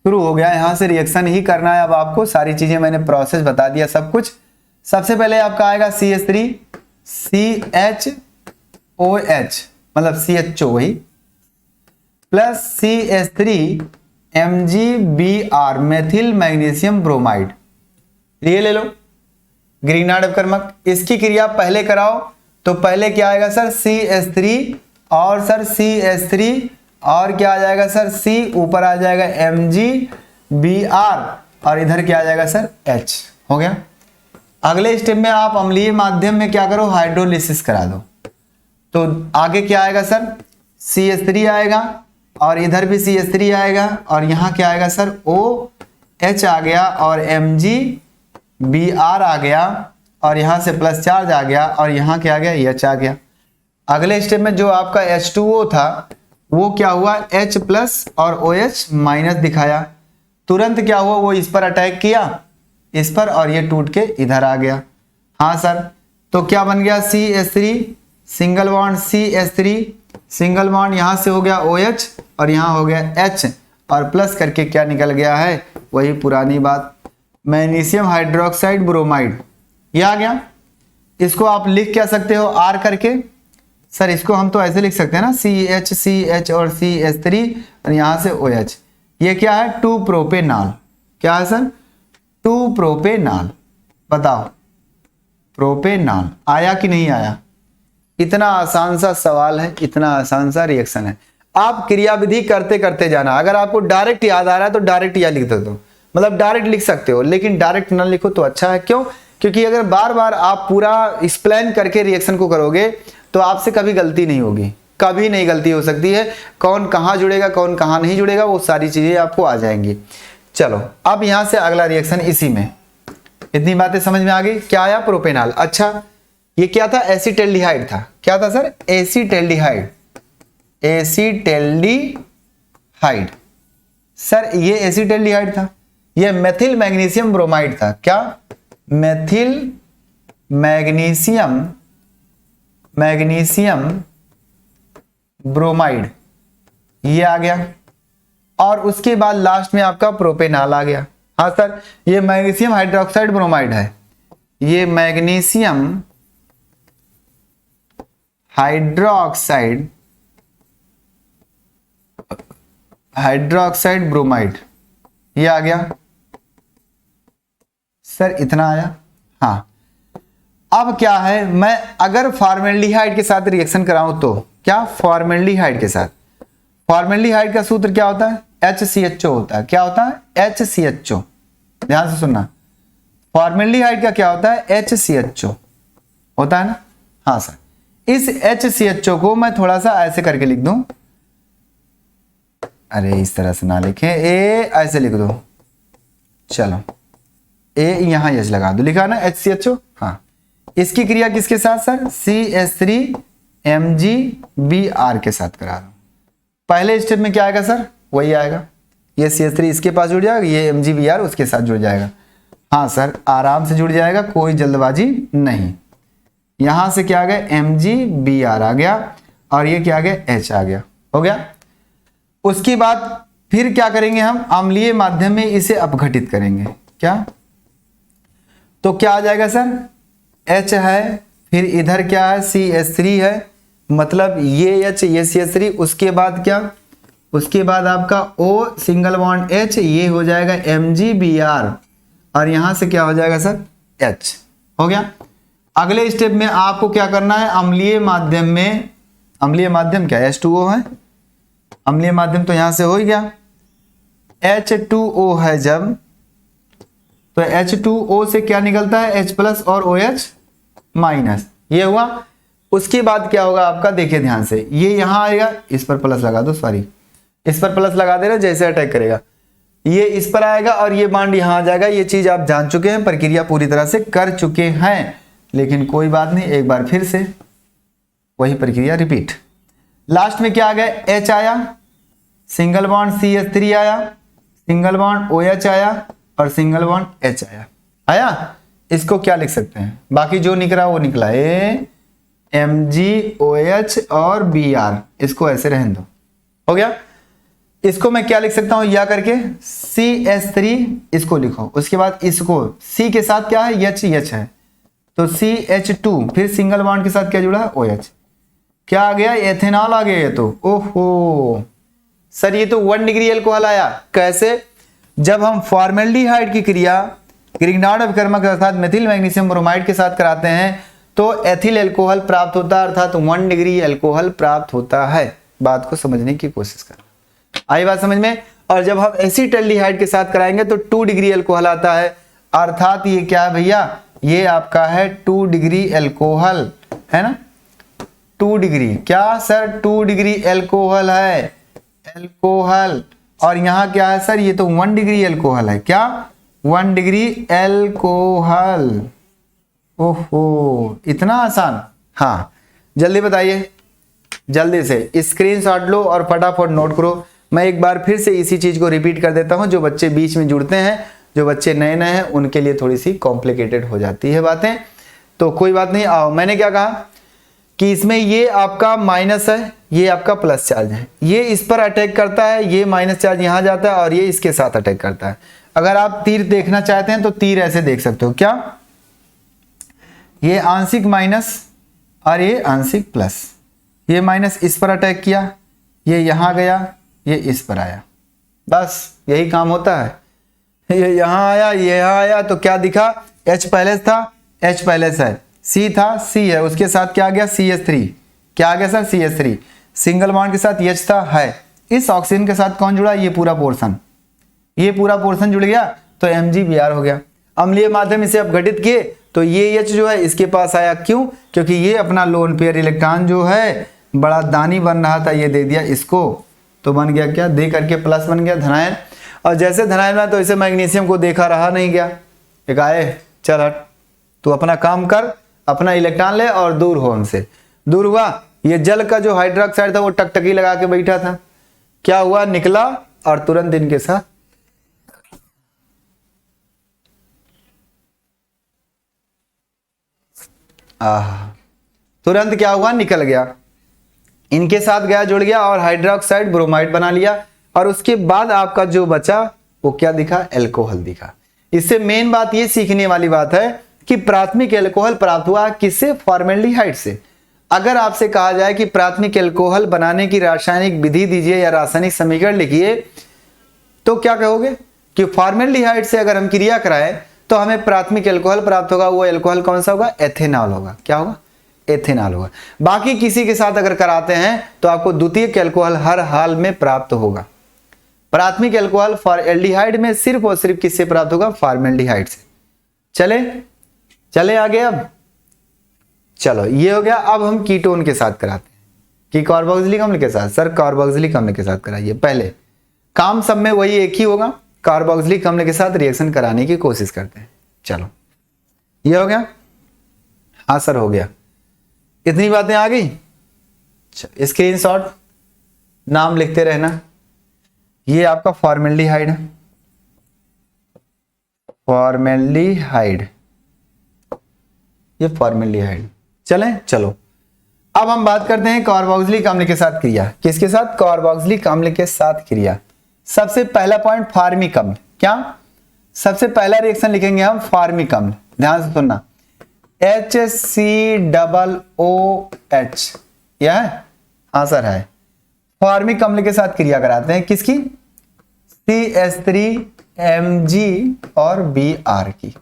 शुरू हो गया। यहां से रिएक्शन ही करना है अब आपको, सारी चीजें मैंने प्रोसेस बता दिया सब कुछ। सबसे पहले आपका आएगा CH3 CHOH, मतलब CHO वही, plus CH3 MgBr methyl magnesium bromide. ये ले लो, ग्रिग्नार्ड अपकर्मक। इसकी क्रिया पहले कराओ तो पहले क्या आएगा सर, CH3 और सर CH3 और क्या आ जाएगा सर, C ऊपर आ जाएगा MgBr और इधर क्या आ जाएगा सर, H। हो गया। अगले स्टेप में आप अम्लीय माध्यम में क्या करो, हाइड्रोलिसिस करा दो। तो आगे क्या आएगा सर, CH3 आएगा और इधर भी CH3 आएगा और यहां क्या आएगा सर, OH आ गया और MgBr आ गया और यहां से प्लस चार्ज आ गया और यहां क्या आ गया, H आ गया। अगले स्टेप में जो आपका H2O था वो क्या हुआ, H प्लस और OH माइनस दिखाया। तुरंत क्या हुआ, वो इस पर अटैक किया, इस पर, और ये टूट के इधर आ गया। हाँ सर, तो क्या बन गया, CH3 single bond CH3 single bond यहाँ से हो गया OH और यहाँ हो गया H और प्लस करके क्या निकल गया है, वही पुरानी बात, मैग्नीशियम हाइड्रोक्साइड ब्रोमाइड। ये आ गया। इसको आप लिख क्या सकते हो R करके, सर इसको हम तो ऐसे लिख सकते हैं ना, CH और CH3 और यहाँ से OH। ये क्या है, 2 प्रोपेनॉल। क्या है सर, 2 प्रोपेनॉल। बताओ प्रोपेनॉल आया कि नहीं आया? इतना आसान सा सवाल है, इतना आसान सा रिएक्शन है। आप क्रियाविधि करते करते जाना। अगर आपको डायरेक्ट याद आ रहा है तो डायरेक्ट या लिख दो, मतलब डायरेक्ट लिख सकते हो, लेकिन डायरेक्ट ना लिखो तो अच्छा है। क्यों? क्योंकि अगर बार बार आप पूरा एक्सप्लेन करके रिएक्शन को करोगे तो आपसे कभी गलती नहीं होगी, कभी नहीं गलती हो सकती है। कौन कहाँ जुड़ेगा, कौन कहाँ नहीं जुड़ेगा, वो सारी चीजें आपको आ जाएंगी। चलो अब यहां से अगला रिएक्शन इसी में। इतनी बातें समझ में आ गई? क्या आया, प्रोपेनॉल। अच्छा ये क्या था, एसीटैल्डिहाइड था। क्या था सर, एसीटैल्डिहाइड। एसीटैल्डिहाइड सर, ये एसीटैल्डिहाइड था। ये मेथिल मैग्नीशियम ब्रोमाइड था। क्या, मेथिल मैग्नीशियम ब्रोमाइड, ये आ गया। और उसके बाद लास्ट में आपका प्रोपेनॉल आ गया। हाँ सर, ये मैग्नीशियम हाइड्रोक्साइड ब्रोमाइड है। ये मैग्नीशियम हाइड्रोक्साइड ब्रोमाइड, ये आ गया। सर इतना आया। हाँ अब क्या है, मैं अगर फॉर्मेल्डिहाइड के साथ रिएक्शन कराऊं तो क्या, फॉर्मेल्डिहाइड के साथ, फॉर्मेल्डिहाइड का सूत्र क्या होता है, HCHO होता है। क्या होता है, HCHO। ध्यान से सुनना, फॉर्मेल्डिहाइड का क्या होता है, HCHO होता है ना। हाँ सर, इस HCHO को मैं थोड़ा सा ऐसे करके लिख दूं, अरे इस तरह से ना लिखें, ए ऐसे लिख दो। चलो ए यहां एच लगा दो, लिखा ना HCHO। हाँ, इसकी क्रिया किसके साथ सर, CH3MgBr के साथ करा दो। पहले स्टेप में क्या आएगा सर, वही आएगा। ये CH3 इसके पास जुड़ जाएगा, ये MgBr उसके साथ जुड़ जाएगा। हाँ सर, आराम से जुड़ जाएगा, कोई जल्दबाजी नहीं। यहां से क्या आ गया, MgBr आ गया और ये क्या आ गया, H आ गया। हो गया। उसके बाद फिर क्या करेंगे हम, अम्लीय माध्यम में इसे अपघटित करेंगे। क्या, तो क्या आ जाएगा सर, H है, फिर इधर क्या है, CH3 है, मतलब ये H, ये CH3, उसके बाद क्या, उसके बाद आपका O सिंगल बॉन्ड H, ये हो जाएगा MgBr और यहां से क्या हो जाएगा सर, H। हो गया। अगले स्टेप में आपको क्या करना है, अम्लीय माध्यम में, अम्लीय माध्यम क्या, H2O है, अम्लीय माध्यम तो यहां से हो ही गया। H2O है जब, तो H2O से क्या निकलता है, H प्लस और OH माइनस, ये हुआ। उसके बाद क्या होगा आपका, देखिए ध्यान से, ये यहां आएगा, इस पर प्लस लगा दो, सॉरी इस पर प्लस लगा दे रहे, जैसे अटैक करेगा ये इस पर आएगा और ये बॉन्ड यहां आ जाएगा। ये चीज आप जान चुके हैं, प्रक्रिया पूरी तरह से कर चुके हैं, लेकिन कोई बात नहीं, एक बार फिर से वही प्रक्रिया रिपीट। लास्ट में क्या आ गया, H आया, सिंगल बॉन्ड CH3 आया, सिंगल बॉन्ड OH आया और सिंगल बॉन्ड H आया। इसको क्या लिख सकते हैं, बाकी जो निकला वो निकला, MgOH और Br, इसको ऐसे रहने दो। हो गया। इसको मैं क्या लिख सकता हूं, या करके CH3 इसको लिखो, उसके बाद इसको C के साथ क्या है, H है, तो CH2, फिर सिंगल बॉन्ड के साथ क्या जुड़ा है, OH। क्या आ गया, एथेनॉल आ गया। ये तो ओहो सर, ये तो 1 डिग्री एल्कोहल आया। कैसे, जब हम फॉर्मेल्डिहाइड की क्रिया ग्रिग्नार्ड अभिकर्मक अर्थात मेथिल मैग्नीशियम ब्रोमाइड के साथ कराते हैं तो एथिल एल्कोहल प्राप्त होता है, अर्थात 1 डिग्री एल्कोहल प्राप्त होता है। बात को समझने की कोशिश करना, आई बात समझ में। और जब हम एसीटैल्डिहाइड के साथ कराएंगे तो 2 डिग्री एल्कोहल आता है, अर्थात ये क्या है भैया, ये आपका है 2 डिग्री एल्कोहल, है ना। 2 डिग्री क्या सर, 2 डिग्री एल्कोहल है, एल्कोहल। और यहां क्या है सर, ये तो 1 डिग्री एल्कोहल है। क्या, 1 डिग्री एल्कोहल। ओहो इतना आसान। हाँ जल्दी बताइए, जल्दी से स्क्रीनशॉट लो और फटाफट नोट करो। मैं एक बार फिर से इसी चीज को रिपीट कर देता हूं, जो बच्चे बीच में जुड़ते हैं, जो बच्चे नए नए हैं, उनके लिए थोड़ी सी कॉम्प्लिकेटेड हो जाती है बातें, तो कोई बात नहीं। आओ, मैंने क्या कहा, कि इसमें ये आपका माइनस है, ये आपका प्लस चार्ज है, ये इस पर अटैक करता है, ये माइनस चार्ज यहां जाता है और ये इसके साथ अटैक करता है। अगर आप तीर देखना चाहते हैं तो तीर ऐसे देख सकते हो, क्या ये आंशिक माइनस और ये आंशिक प्लस, ये माइनस इस पर अटैक किया, ये यहां गया, ये इस पर आया, बस यही काम होता है। ये यहां आया, ये यहां आया, तो क्या दिखा, H पहले था, H पहले से है, C था, C है, उसके साथ क्या आ गया CH3, क्या आ गया सर CH3, सिंगल बॉन्ड के साथ H था है, इस ऑक्सीजन के साथ कौन जुड़ा, ये पूरा पोर्शन, ये पूरा पोर्शन जुड़ गया तो MgBr हो गया। अम्लीय माध्यम इसे अपघटित किए तो ये H जो है इसके पास आया, क्यों, क्योंकि ये अपना लोन पेयर इलेक्ट्रॉन जो है बड़ा दानी बन रहा था, ये दे दिया इसको, तो बन गया क्या, दे करके प्लस बन गया धनायन, और जैसे धनायन में तो इसे मैग्नीशियम को देखा रहा नहीं गया, एक आए चल हट तू अपना काम कर, अपना इलेक्ट्रॉन ले और दूर हो हमसे, दूर हुआ। ये जल का जो हाइड्रोक्साइड था वो टकटकी लगा के बैठा था, क्या हुआ, निकला और तुरंत इनके साथ तुरंत क्या हुआ, निकल गया, इनके साथ गया, जुड़ गया और हाइड्रोक्साइड ब्रोमाइड बना लिया, और उसके बाद आपका जो बचा वो क्या दिखा, एल्कोहल दिखा। इससे मेन बात ये सीखने वाली बात है कि प्राथमिक एल्कोहल प्राप्त हुआ किससे, फॉर्मेल्डिहाइड से। अगर आपसे कहा जाए कि प्राथमिक एल्कोहल बनाने की रासायनिक विधि दीजिए या रासायनिक समीकरण लिखिए, तो क्या कहोगे कि फॉर्मेल्डिहाइड से अगर हम क्रिया कराएं तो हमें प्राथमिक एल्कोहल प्राप्त होगा, वो एल्कोहल कौन सा होगा, एथेनॉल होगा, क्या होगा, एथेनॉल होगा। बाकी किसी के साथ अगर कराते हैं तो आपको द्वितीयक एल्कोहल हर हाल में प्राप्त होगा। प्राथमिक एल्कोहल एल्डिहाइड में सिर्फ और सिर्फ किससे प्राप्त होगा, फॉर्मेल्डिहाइड से। चले आगे, अब चलो ये हो गया। अब हम कीटोन के साथ कराते हैं कि कार्बोक्सिलिक अम्ल के साथ, सर कार्बोक्सिलिक अम्ल के साथ कराइए, पहले काम सब में वही एक ही होगा, कार्बोक्सिलिक अम्ल के साथ रिएक्शन कराने की कोशिश करते हैं। चलो ये हो गया, हाँ सर हो गया, इतनी बातें आ गई, स्क्रीनशॉट, नाम लिखते रहना। ये आपका फॉर्मेल्डिहाइड है, फॉर्मेल्डिहाइड, ये फॉर्मेल्डिहाइड। चलो अब हम बात करते हैं कार्बोक्सिलिक अम्ल के साथ क्रिया। किसके साथ, कार्बोक्सिलिक अम्ल के साथ क्रिया। सबसे पहला पॉइंट फार्मिक अम्ल, क्या सबसे पहला रिएक्शन लिखेंगे हम फार्मिक अम्ल, ध्यान से सुनना, HCOOH, यह है, हाँ सर है। फार्मिक अम्ल के साथ क्रिया कराते हैं किसकी, CH3Mg और Br की।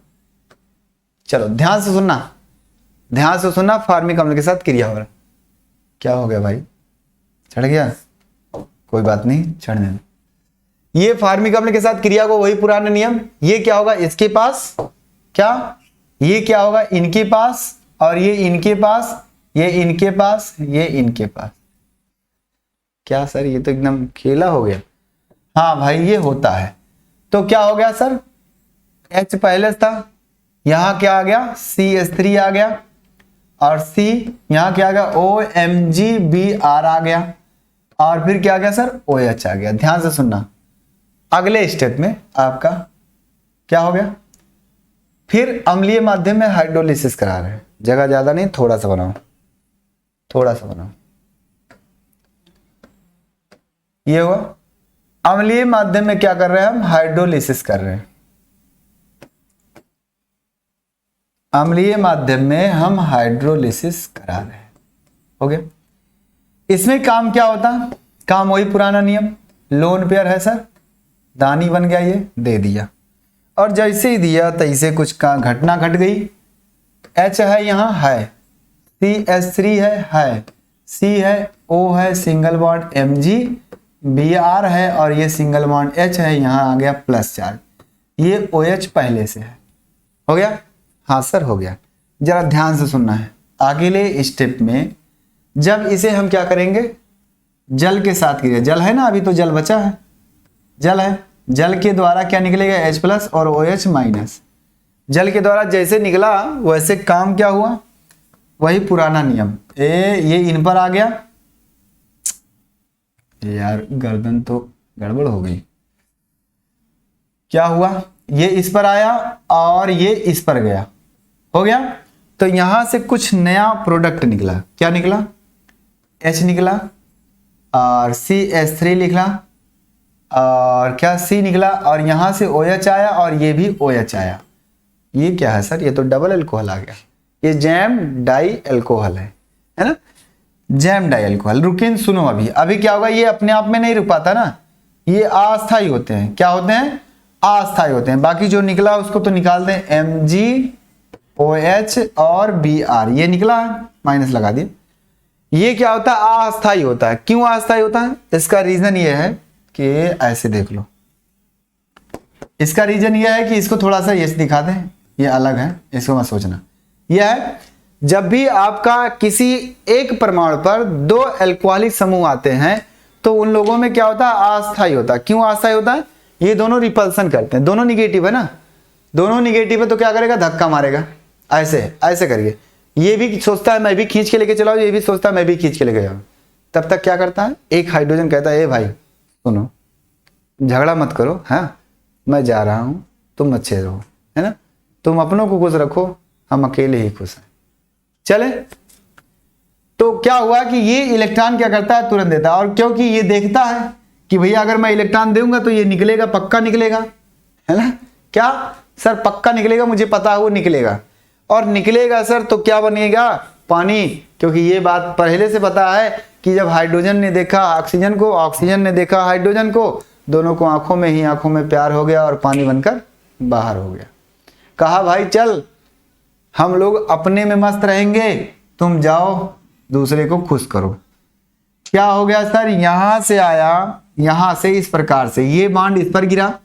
चलो ध्यान से सुनना, फार्मिक अम्ल के साथ क्रिया हो रहा, क्या हो गया भाई, चढ़ गया, कोई बात नहीं, चढ़ने दो। ये फार्मिक अम्ल के साथ क्रिया को वही पुराना नियम, ये क्या होगा इसके पास, क्या ये क्या होगा इनके पास, और ये इनके पास, ये इनके पास, ये इनके पास। क्या सर ये तो एकदम खेला हो गया, हाँ भाई ये होता है। तो क्या हो गया सर, H पहले था, यहां क्या आ गया, CH3 आ गया, और C यहां क्या आ गया, OMgBr आ गया, और फिर क्या आ गया सर, OH आ गया। ध्यान से सुनना, अगले स्टेप में आपका क्या हो गया, फिर अम्लीय माध्यम में हाइड्रोलिसिस करा रहे हैं, जगह ज्यादा नहीं, थोड़ा सा बनाओ, ये हुआ। अम्लीय माध्यम में क्या कर रहे हैं हम, हाइड्रोलिसिस कर रहे हैं, अम्लीय माध्यम में हम हाइड्रोलिसिस करा रहे हैं, हो गया। इसमें काम क्या होता, काम वही पुराना नियम, लोन पेयर है सर, दानी बन गया, ये दे दिया, और जैसे ही दिया तैसे कुछ का घटना घट गई। H है यहां है, CH3 है, C है, O है, सिंगल बॉन्ड Mg, Br है, और ये सिंगल बॉन्ड H है, यहां आ गया प्लस चार्ज, ये OH पहले से है, हो गया, हाँ सर हो गया। जरा ध्यान से सुनना है, अगले स्टेप में जब इसे हम क्या करेंगे, जल के साथ क्रिया, जल है ना, अभी तो जल बचा है, जल है, जल के द्वारा क्या निकलेगा, H+ और OH-। जल के द्वारा जैसे निकला वैसे काम क्या हुआ, वही पुराना नियम, ये इन पर आ गया, यार गर्दन तो गड़बड़ हो गई, क्या हुआ, ये इस पर आया और ये इस पर गया, हो गया। तो यहां से कुछ नया प्रोडक्ट निकला। क्या निकला? H निकला और CH3 निकला और क्या C निकला और यहां से OH आया और ये भी OH आया। ये क्या है सर? ये तो डबल अल्कोहल आ गया। ये जैम डाई अल्कोहल है ना? Gem di alcohol. रुकिए सुनो, अभी क्या होगा, ये अपने आप में नहीं रुक पाता ना, ये अस्थायी होते हैं। क्या होते हैं? अस्थायी होते हैं। बाकी जो निकला उसको तो निकाल दें, MgOH और Br, ये निकला है, माइनस लगा दिए। ये क्या होता है? अस्थायी होता है। क्यों अस्थायी होता है? इसका रीजन ये है कि ऐसे देख लो, इसका रीजन ये है कि इसको थोड़ा सा ये दिखा दें, ये अलग है, इसको मत सोचना। यह है जब भी आपका किसी एक परमाणु पर दो अल्कोहलिक समूह आते हैं तो उन लोगों में क्या होता है? अस्थायी होता है। क्यों अस्थायी होता है? ये दोनों रिपल्सन करते हैं, दोनों निगेटिव है ना, दोनों निगेटिव है तो क्या करेगा? धक्का मारेगा, ऐसे ऐसे करिए। ये भी सोचता है मैं भी खींच के लेके चलाऊं, ये भी सोचता है मैं भी खींच के लेके जाऊं। तब तक क्या करता है? एक हाइड्रोजन कहता है, ए भाई सुनो, झगड़ा मत करो, हाँ मैं जा रहा हूं, तुम अच्छे रहो, है ना, तुम अपनों को खुश रखो, हम अकेले ही खुश हैं, चले। तो क्या हुआ कि ये इलेक्ट्रॉन क्या करता है? तुरंत देता है। और क्योंकि ये देखता है कि भैया अगर मैं इलेक्ट्रॉन दूंगा तो ये निकलेगा, पक्का निकलेगा, है ना। क्या सर? पक्का निकलेगा, मुझे पता है वो निकलेगा। और निकलेगा सर तो क्या बनेगा? पानी। क्योंकि ये बात पहले से पता है कि जब हाइड्रोजन ने देखा ऑक्सीजन को, ऑक्सीजन ने देखा हाइड्रोजन को, दोनों को आंखों में प्यार हो गया और पानी बनकर बाहर हो गया। कहा भाई चल हम लोग अपने में मस्त रहेंगे, तुम जाओ दूसरे को खुश करो। क्या हो गया सर? यहां से आया, यहां से इस प्रकार से ये बॉन्ड इस पर गिरा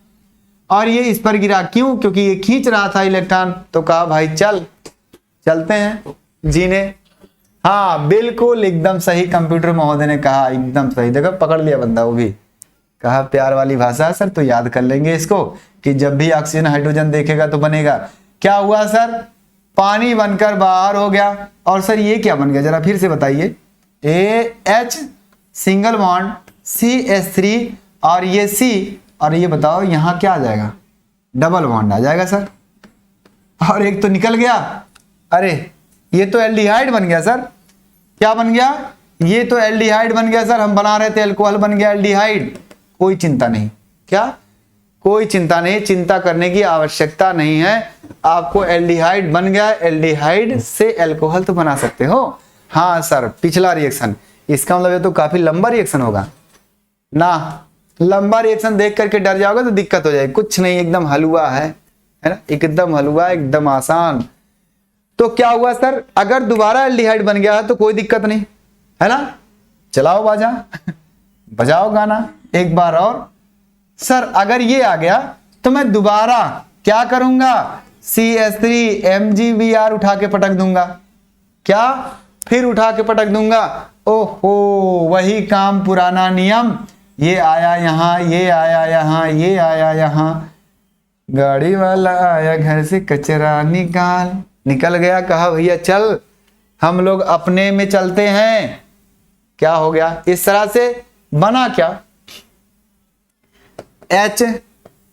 और ये इस पर गिरा। क्यों? क्योंकि ये खींच रहा था इलेक्ट्रॉन। तो कहा भाई चलते हैं जीने। हाँ बिल्कुल एकदम सही, कंप्यूटर महोदय ने कहा, एकदम सही। देखो पकड़ लिया बंदा, वो भी कहा प्यार वाली भाषा सर, तो याद कर लेंगे इसको कि जब भी ऑक्सीजन हाइड्रोजन देखेगा तो बनेगा। क्या हुआ सर? पानी बनकर बाहर हो गया। और सर ये क्या बन गया जरा फिर से बताइए? AH सिंगल बॉन्ड CH3 और ये C, और ये बताओ यहां क्या आ जाएगा? डबल बॉन्ड आ जाएगा सर। और एक तो निकल गया, अरे ये तो एल्डिहाइड बन गया सर। क्या बन गया? ये तो एल्डिहाइड बन गया सर। हम बना रहे थे अल्कोहल, बन गया एल्डिहाइड। कोई चिंता नहीं। क्या? कोई चिंता नहीं, चिंता करने की आवश्यकता नहीं है। आपको एल्डिहाइड बन गया, एल्डिहाइड से अल्कोहल तो बना सकते हो। हाँ सर पिछला रिएक्शन, इसका मतलब ये तो काफी लंबा रिएक्शन होगा ना। लंबा रिएक्शन देख करके डर जाओगे तो दिक्कत हो जाएगी। कुछ नहीं, एकदम हलवा है ना, एकदम हलवा, एकदम आसान। तो क्या हुआ सर? अगर दोबारा एल्डिहाइड बन गया है तो कोई दिक्कत नहीं, है ना। चलाओ बाजा बजाओ गाना एक बार और। सर अगर ये आ गया तो मैं दोबारा क्या करूंगा? CH3 MgBr उठा के पटक दूंगा। क्या? फिर उठा के पटक दूंगा। ओहो वही काम, पुराना नियम। ये आया यहाँ, ये आया यहाँ, ये आया यहाँ, गाड़ी वाला आया घर से कचरा निकल गया। कहा भैया चल हम लोग अपने में चलते हैं। क्या हो गया? इस तरह से बना क्या? H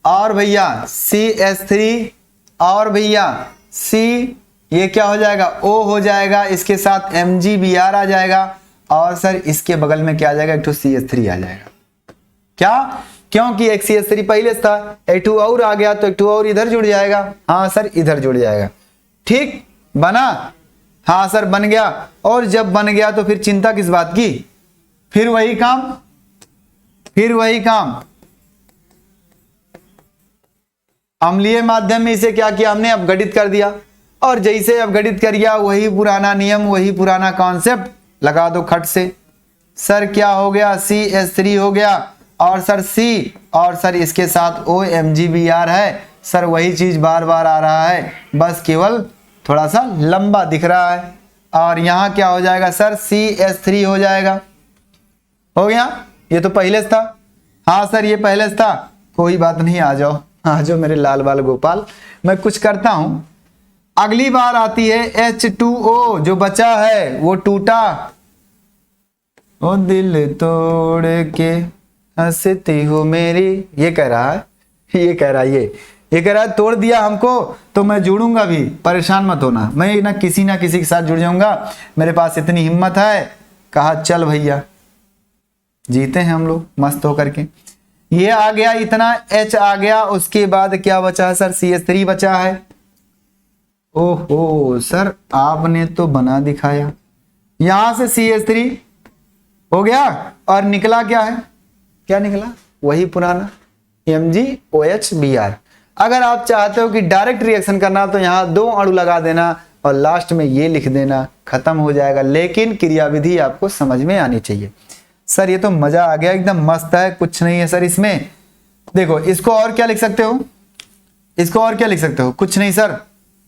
और भैया CH3 और भैया C, ये क्या हो जाएगा? O हो जाएगा, इसके साथ MgBr आ जाएगा और सर इसके बगल में क्या आ जाएगा? एक तो CH3 आ जाएगा। क्या? क्योंकि एक CH3 पहले था, एक और आ गया तो एक और इधर जुड़ जाएगा। हाँ सर इधर जुड़ जाएगा। ठीक बना? हाँ सर बन गया। और जब बन गया तो फिर चिंता किस बात की? फिर वही काम, अम्लीय माध्यम में इसे क्या किया हमने? अपघटित कर दिया। और जैसे अपघटित कर दिया वही पुराना नियम, वही पुराना कॉन्सेप्ट लगा दो खट से। सर क्या हो गया? CH3 हो गया और सर C और सर इसके साथ OMgBr है। सर वही चीज बार बार आ रहा है, बस केवल थोड़ा सा लंबा दिख रहा है। और यहां क्या हो जाएगा सर? CH3 हो जाएगा। हो गया? ये तो पहले से था। हाँ सर ये पहले से था, कोई बात नहीं, आ जाओ मेरे लाल बाल गोपाल, मैं कुछ करता हूं। अगली बार आती है H2O, जो बचा है वो टूटा, ओ दिल तोड़ के हंसती हो मेरी, ये कह रहा है, ये कह रहा है तोड़ दिया हमको तो मैं जुड़ूंगा भी, परेशान मत होना, मैं ना किसी के साथ जुड़ जाऊंगा, मेरे पास इतनी हिम्मत है। कहा चल भैया, जीते हैं हम लोग मस्त होकर के। ये आ गया, इतना H आ गया, उसके बाद क्या बचा है सर? CH3 बचा है। ओहो सर, आपने तो बना दिखाया, यहां से CH3 हो गया और निकला क्या है? क्या निकला? वही पुराना MgOH Br। अगर आप चाहते हो कि डायरेक्ट रिएक्शन करना तो यहां 2 अणु लगा देना और लास्ट में ये लिख देना, खत्म हो जाएगा। लेकिन क्रियाविधि आपको समझ में आनी चाहिए। सर ये तो मजा आ गया, एकदम मस्त है, कुछ नहीं है सर इसमें। देखो इसको और क्या लिख सकते हो? इसको और क्या लिख सकते हो? कुछ नहीं सर,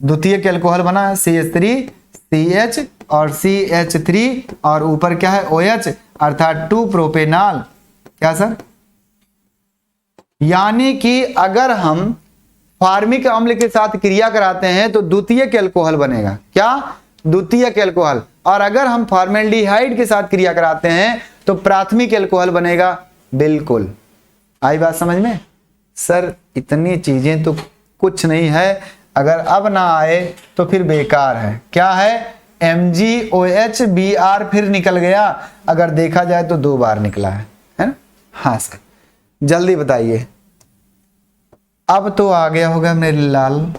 द्वितीयक अल्कोहल बना है, CH3 CH और CH3 और ऊपर क्या है? OH अर्थात 2 प्रोपेनॉल। क्या सर? यानी कि अगर हम फार्मिक अम्ल के साथ क्रिया कराते हैं तो द्वितीयक अल्कोहल बनेगा। क्या? द्वितीयक अल्कोहल। और अगर हम फॉर्मेल्डिहाइड के साथ क्रिया कराते हैं तो प्राथमिक अल्कोहल बनेगा। बिल्कुल आई बात समझ में? सर इतनी चीजें तो कुछ नहीं है, अगर अब ना आए तो फिर बेकार है। क्या है? MgOH Br फिर निकल गया, अगर देखा जाए तो 2 बार निकला है ना? हाँ सर, जल्दी बताइए। अब तो आ गया होगा मेरे लाल,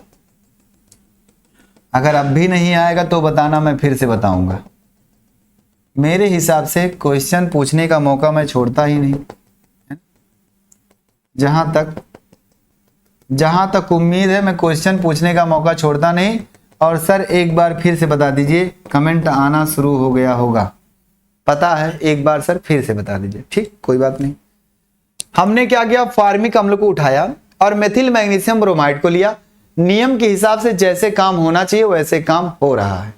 अगर अब भी नहीं आएगा तो बताना, मैं फिर से बताऊंगा। मेरे हिसाब से क्वेश्चन पूछने का मौका मैं छोड़ता ही नहीं, जहां तक उम्मीद है मैं क्वेश्चन पूछने का मौका छोड़ता नहीं। और सर एक बार फिर से बता दीजिए, कमेंट आना शुरू हो गया होगा, पता है, एक बार सर फिर से बता दीजिए। ठीक, कोई बात नहीं। हमने क्या किया? फार्मिक अम्ल को उठाया और मेथिल मैग्नीशियम ब्रोमाइड को लिया। नियम के हिसाब से जैसे काम होना चाहिए वैसे काम हो रहा है।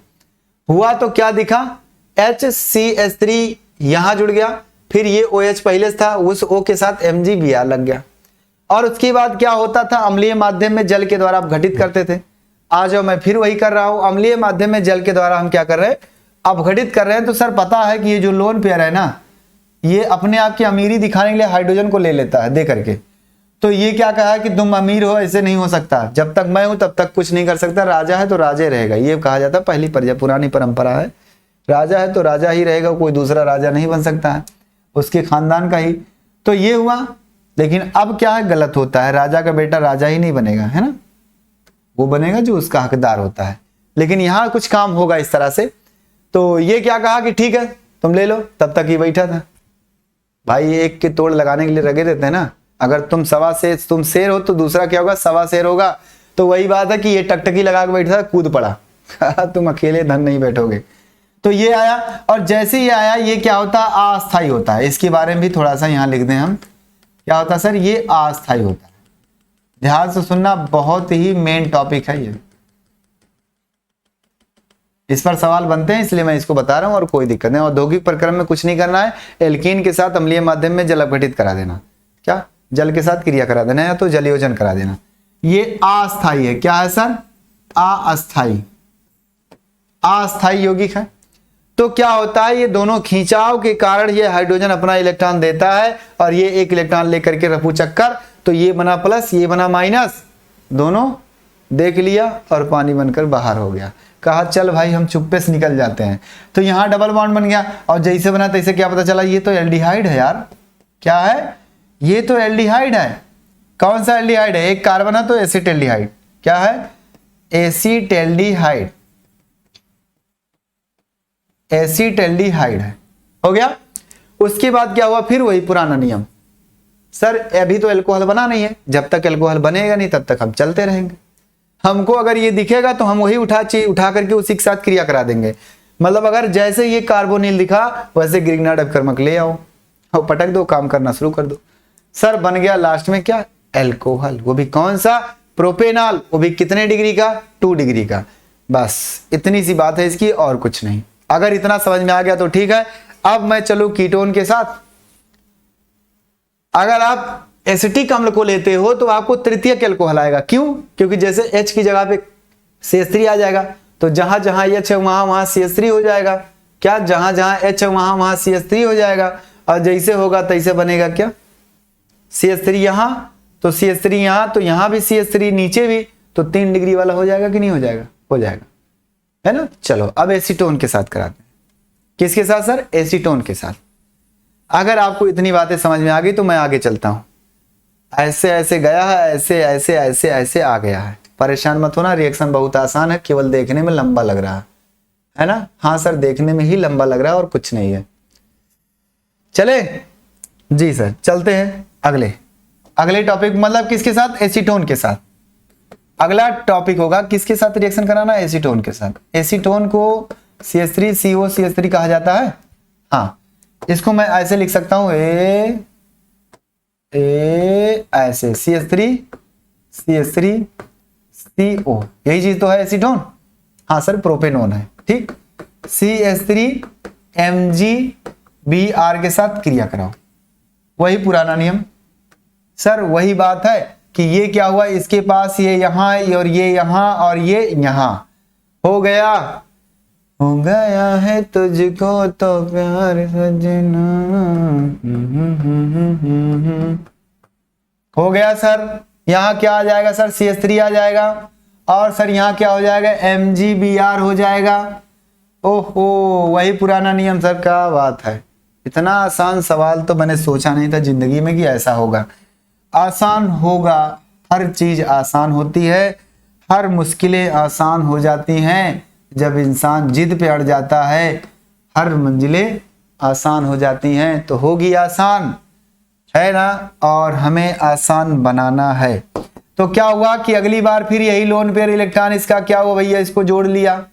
हुआ तो क्या दिखा? HCH3 यहां जुड़ गया, फिर ये OH पहले था, उस O के साथ MgBr लग गया। और उसके बाद क्या होता था? अम्लीय माध्यम में जल के द्वारा आप घटित करते थे। आ जाओ, मैं फिर वही कर रहा हूं, अम्लीय माध्यम में जल के द्वारा हम क्या कर रहे हैं? अपघटित कर रहे हैं। तो सर पता है कि ये जो लोन पेयर है ना, ये अपने आप की अमीरी दिखाने के लिए हाइड्रोजन को ले लेता है दे करके। तो ये क्या कहा है कि तुम अमीर हो, ऐसे नहीं हो सकता, जब तक मैं हूं तब तक कुछ नहीं कर सकता, राजा है तो राजा रहेगा, ये कहा जाता है। पहली पुरानी परंपरा है, राजा है तो राजा ही रहेगा, कोई दूसरा राजा नहीं बन सकता है, उसके खानदान का ही। तो ये हुआ। लेकिन अब क्या है? गलत होता है, राजा का बेटा राजा ही नहीं बनेगा, है ना, वो बनेगा जो उसका हकदार होता है। लेकिन यहां कुछ काम होगा इस तरह से। तो ये क्या कहा कि ठीक है तुम ले लो, तब तक ही बैठा था भाई, एक के तोड़ लगाने के लिए लगे रहते हैं ना। अगर तुम तुम शेर हो तो दूसरा क्या होगा? सवा शेर होगा। तो वही बात है कि ये टकटकी लगा के बैठा था, कूद पड़ा तुम अकेले धन नहीं बैठोगे। तो ये आया, और जैसे ये आया ये क्या होता है? अस्थायी होता है। इसके बारे में भी थोड़ा सा यहां लिख दें हम, क्या होता है सर? ये अस्थायी होता है। ध्यान से सुनना, बहुत ही मेन टॉपिक है ये, इस पर सवाल बनते हैं इसलिए मैं इसको बता रहा हूं, और कोई दिक्कत नहीं। औद्योगिक प्रक्रम में कुछ नहीं करना है, एल्कीन के साथ अम्लीय माध्यम में जल अपघटित करा देना, क्या जल के साथ क्रिया करा देना, या तो जलयोजन करा देना। ये अस्थायी है। क्या है सर? अस्थायी, अस्थायी यौगिक है। तो क्या होता है? ये दोनों खिंचाव के कारण ये हाइड्रोजन अपना इलेक्ट्रॉन देता है और ये एक इलेक्ट्रॉन लेकर के रफू चक्कर, तो ये बना प्लस, ये बना माइनस, दोनों देख लिया और पानी बनकर बाहर हो गया। कहा चल भाई हम चुप्पे से निकल जाते हैं। तो यहां डबल बॉन्ड बन गया, और जैसे बना तैसे क्या पता चला? ये तो एल्डिहाइड है यार। क्या है? ये तो एल्डिहाइड है। कौन सा एल्डिहाइड है? एक कार्बन है तो एसिटेल्डिहाइड। क्या है? एसिटेल्डिहाइड, एसिटेल्डिहाइड है। हो गया। उसके बाद क्या हुआ? फिर वही पुराना नियम, सर अभी तो अल्कोहल बना नहीं है, जब तक अल्कोहल बनेगा नहीं तब तक हम चलते रहेंगे। हमको अगर ये दिखेगा तो हम वही उठा करके उसी के साथ क्रिया करा देंगे। मतलब अगर जैसे ये कार्बोनिल दिखा वैसे ग्रिग्नार्ड अपकर्मक ले आओ और पटक दो, काम करना शुरू कर दो। सर बन गया लास्ट में क्या? अल्कोहल। वो भी कौन सा? प्रोपेनॉल। वो भी कितने डिग्री का? 2 डिग्री का। बस इतनी सी बात है इसकी, और कुछ नहीं। अगर इतना समझ में आ गया तो ठीक है। अब मैं चलूं कीटोन के साथ। अगर आप एसिटिक अम्ल को लेते हो तो आपको तृतीयक अल्कोहल आएगा। क्यों? क्योंकि जैसे H की जगह पे CH3 आ जाएगा, तो जहां जहां H है वहां CH3 हो जाएगा। क्या? जहां जहां H है वहां CH3 हो जाएगा, और जैसे होगा तैसे बनेगा क्या? CH3 यहां तो CH3 यहाँ, तो यहाँ भी CH3 नीचे भी, तो 3 डिग्री वाला हो जाएगा कि नहीं हो जाएगा? हो जाएगा, है ना। चलो अब एसीटोन के साथ कराते हैं। किसके साथ सर? एसीटोन के साथ। अगर आपको इतनी बातें समझ में आ गई तो मैं आगे चलता हूं। ऐसे ऐसे गया है, ऐसे ऐसे ऐसे ऐसे आ गया है, परेशान मत होना, रिएक्शन बहुत आसान है, केवल देखने में लंबा लग रहा है ना। हाँ सर, देखने में ही लंबा लग रहा है और कुछ नहीं है। चले जी सर, चलते हैं अगले टॉपिक, मतलब किसके साथ? एसीटोन के साथ। अगला टॉपिक होगा किसके साथ रिएक्शन कराना? एसीटोन के साथ। एसीटोन को CH3COCH3 कहा जाता है। हाँ, इसको मैं ऐसे लिख सकता हूं, ऐसे CH3CO, यही चीज तो है एसीटोन। हाँ सर, प्रोपेनोन है, ठीक। CH3MgBr के साथ क्रिया कराओ, वही पुराना नियम सर। वही बात है कि ये क्या हुआ, इसके पास ये यहां और ये यहां और ये यहां, हो गया है तुझको तो प्यार सजना, हो गया सर। यहां क्या आ जाएगा सर? CH3 आ जाएगा, और सर यहां क्या हो जाएगा? MgBr हो जाएगा। ओहो, वही पुराना नियम सर। क्या बात है, इतना आसान सवाल तो मैंने सोचा नहीं था जिंदगी में कि ऐसा होगा। आसान होगा, हर चीज आसान होती है, हर मुश्किलें आसान हो जाती हैं जब इंसान जिद पे अड़ जाता है। हर मंजिलें आसान हो जाती हैं, तो होगी आसान, है ना। और हमें आसान बनाना है। तो क्या हुआ कि अगली बार फिर यही लोन पेयर इलेक्ट्रॉन, इसका क्या हुआ भैया, इसको जोड़ लिया,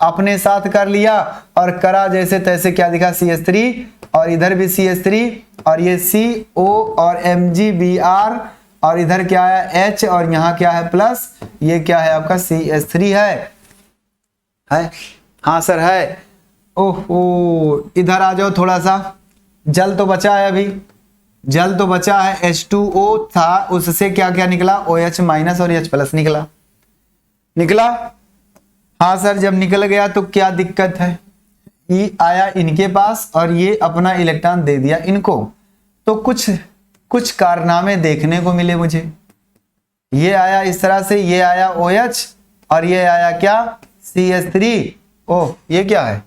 अपने साथ कर लिया और करा जैसे तैसे। क्या दिखा? CH3, और इधर भी CH3, और ये CO और MgBr, और इधर क्या है? H, और यहाँ क्या है? प्लस। ये क्या है आपका? CH3 है। हाँ सर है। ओहो, इधर आ जाओ थोड़ा सा, जल तो बचा है, अभी जल तो बचा है। H2O था, उससे क्या क्या निकला? OH माइनस और H प्लस निकला। हाँ सर, जब निकल गया तो क्या दिक्कत है? ये आया इनके पास और ये अपना इलेक्ट्रॉन दे दिया इनको, तो कुछ कारनामे देखने को मिले मुझे। ये आया इस तरह से, ये आया OH और ये आया क्या? CH3। ओह, ये क्या है?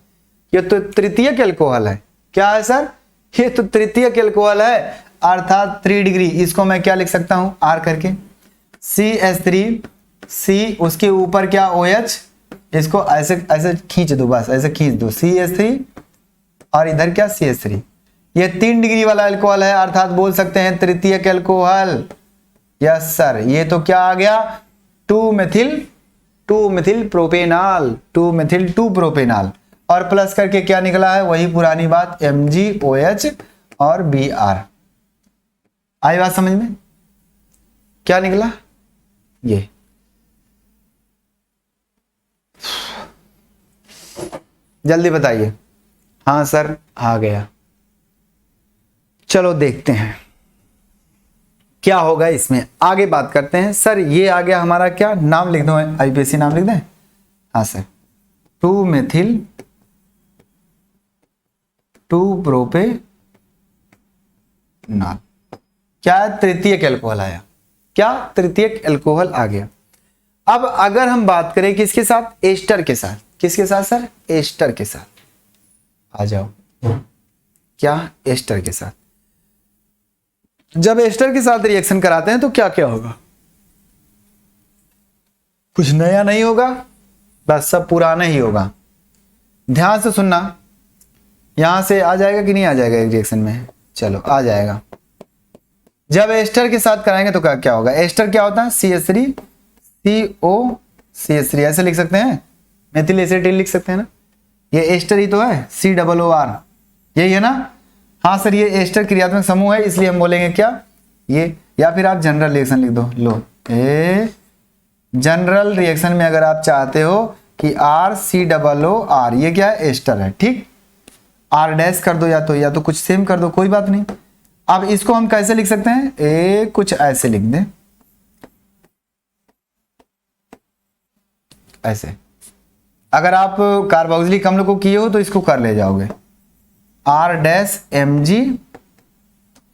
ये तो तृतीयक एल्कोहल है। क्या है सर? ये तो तृतीयक एल्कोहल है, अर्थात 3 डिग्री। इसको मैं क्या लिख सकता हूं? R करके CH3, C, उसके ऊपर क्या? OH, इसको ऐसे ऐसे खींच दो, बस ऐसे खींच दो, CH3, और इधर क्या? CH3। ये 3 डिग्री वाला एल्कोहल है, अर्थात बोल सकते हैं तृतीयक एल्कोहल। यस सर, ये तो क्या आ गया? 2 मेथिल प्रोपेनॉल, 2 मेथिल 2 प्रोपेनॉल, और प्लस करके क्या निकला है? वही पुरानी बात, MgOH और Br। आई बात समझ में? क्या निकला? ये जल्दी बताइए। हाँ सर, आ गया। चलो देखते हैं क्या होगा इसमें, आगे बात करते हैं। सर ये आ गया हमारा, क्या नाम लिख दो, IPSC नाम लिख दें? हाँ सर, 2 मेथिल 2 प्रोपेनॉल, क्या है? तृतीयक एल्कोहल आया। क्या? तृतीयक एल्कोहल आ गया। अब अगर हम बात करें किसके साथ? एस्टर के साथ। किसके साथ सर? एस्टर के साथ। आ जाओ, क्या? एस्टर के साथ। जब एस्टर के साथ रिएक्शन कराते हैं तो क्या क्या होगा? कुछ नया नहीं होगा, बस सब पुराना ही होगा। ध्यान से सुनना, यहां से आ जाएगा कि नहीं आ जाएगा रिएक्शन में? चलो आ जाएगा। जब एस्टर के साथ कराएंगे तो क्या क्या होगा? एस्टर क्या होता है? CH3 CO CH3, ऐसे लिख सकते हैं, मेथिल एसिटिल लिख सकते हैं ना। ये एस्टर ही तो है, COOR, यही है ना। हाँ सर, ये एस्टर क्रियात्मक समूह है, इसलिए हम बोलेंगे क्या? ये, या फिर आप जनरल रिएक्शन लिख दो। लो, जनरल रिएक्शन में अगर आप चाहते हो कि RCOOR, ये क्या है? एस्टर है, ठीक। R डैश कर दो, या तो कुछ सेम कर दो, कोई बात नहीं। अब इसको हम कैसे लिख सकते हैं? कुछ ऐसे लिख दें, ऐसे। अगर आप कार्बोक्सिलिक अम्ल को किए हो तो इसको कर ले जाओगे, R डैश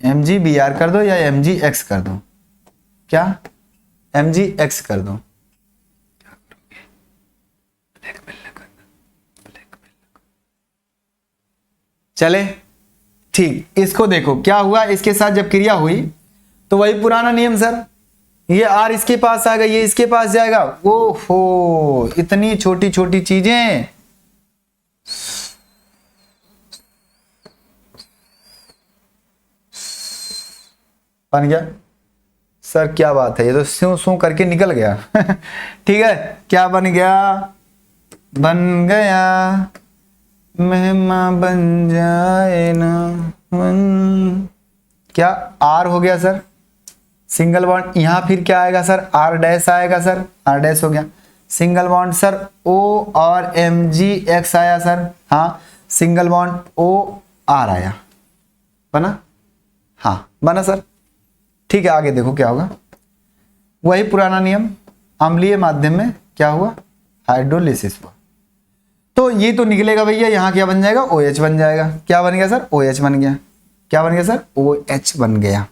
MgBr कर दो या MgX कर दो, क्या MgX कर दो। चले ठीक, इसको देखो क्या हुआ, इसके साथ जब क्रिया हुई तो वही पुराना नियम सर, ये R इसके पास आएगा, ये इसके पास जाएगा। ओहो, इतनी छोटी छोटी चीजें। बन गया सर, क्या बात है, ये तो स्यू स्यू करके निकल गया। ठीक है, क्या बन गया, बन गया मेहमा बन जाए ना मन। क्या R हो गया सर, सिंगल बॉन्ड, यहां फिर क्या आएगा सर, R डैश आएगा सर, R डैश हो गया। सिंगल बॉन्ड सर O और MgX आया सर, हाँ सिंगल बॉन्ड OR आया, बना, हाँ बना सर। ठीक है, आगे देखो क्या होगा, वही पुराना नियम, अम्लीय माध्यम में क्या हुआ, हाइड्रोलिसिस हुआ। तो ये तो निकलेगा भैया, यहाँ क्या बन जाएगा, OH बन जाएगा। क्या बन गया सर, OH बन गया। क्या बन गया सर, OH बन गया।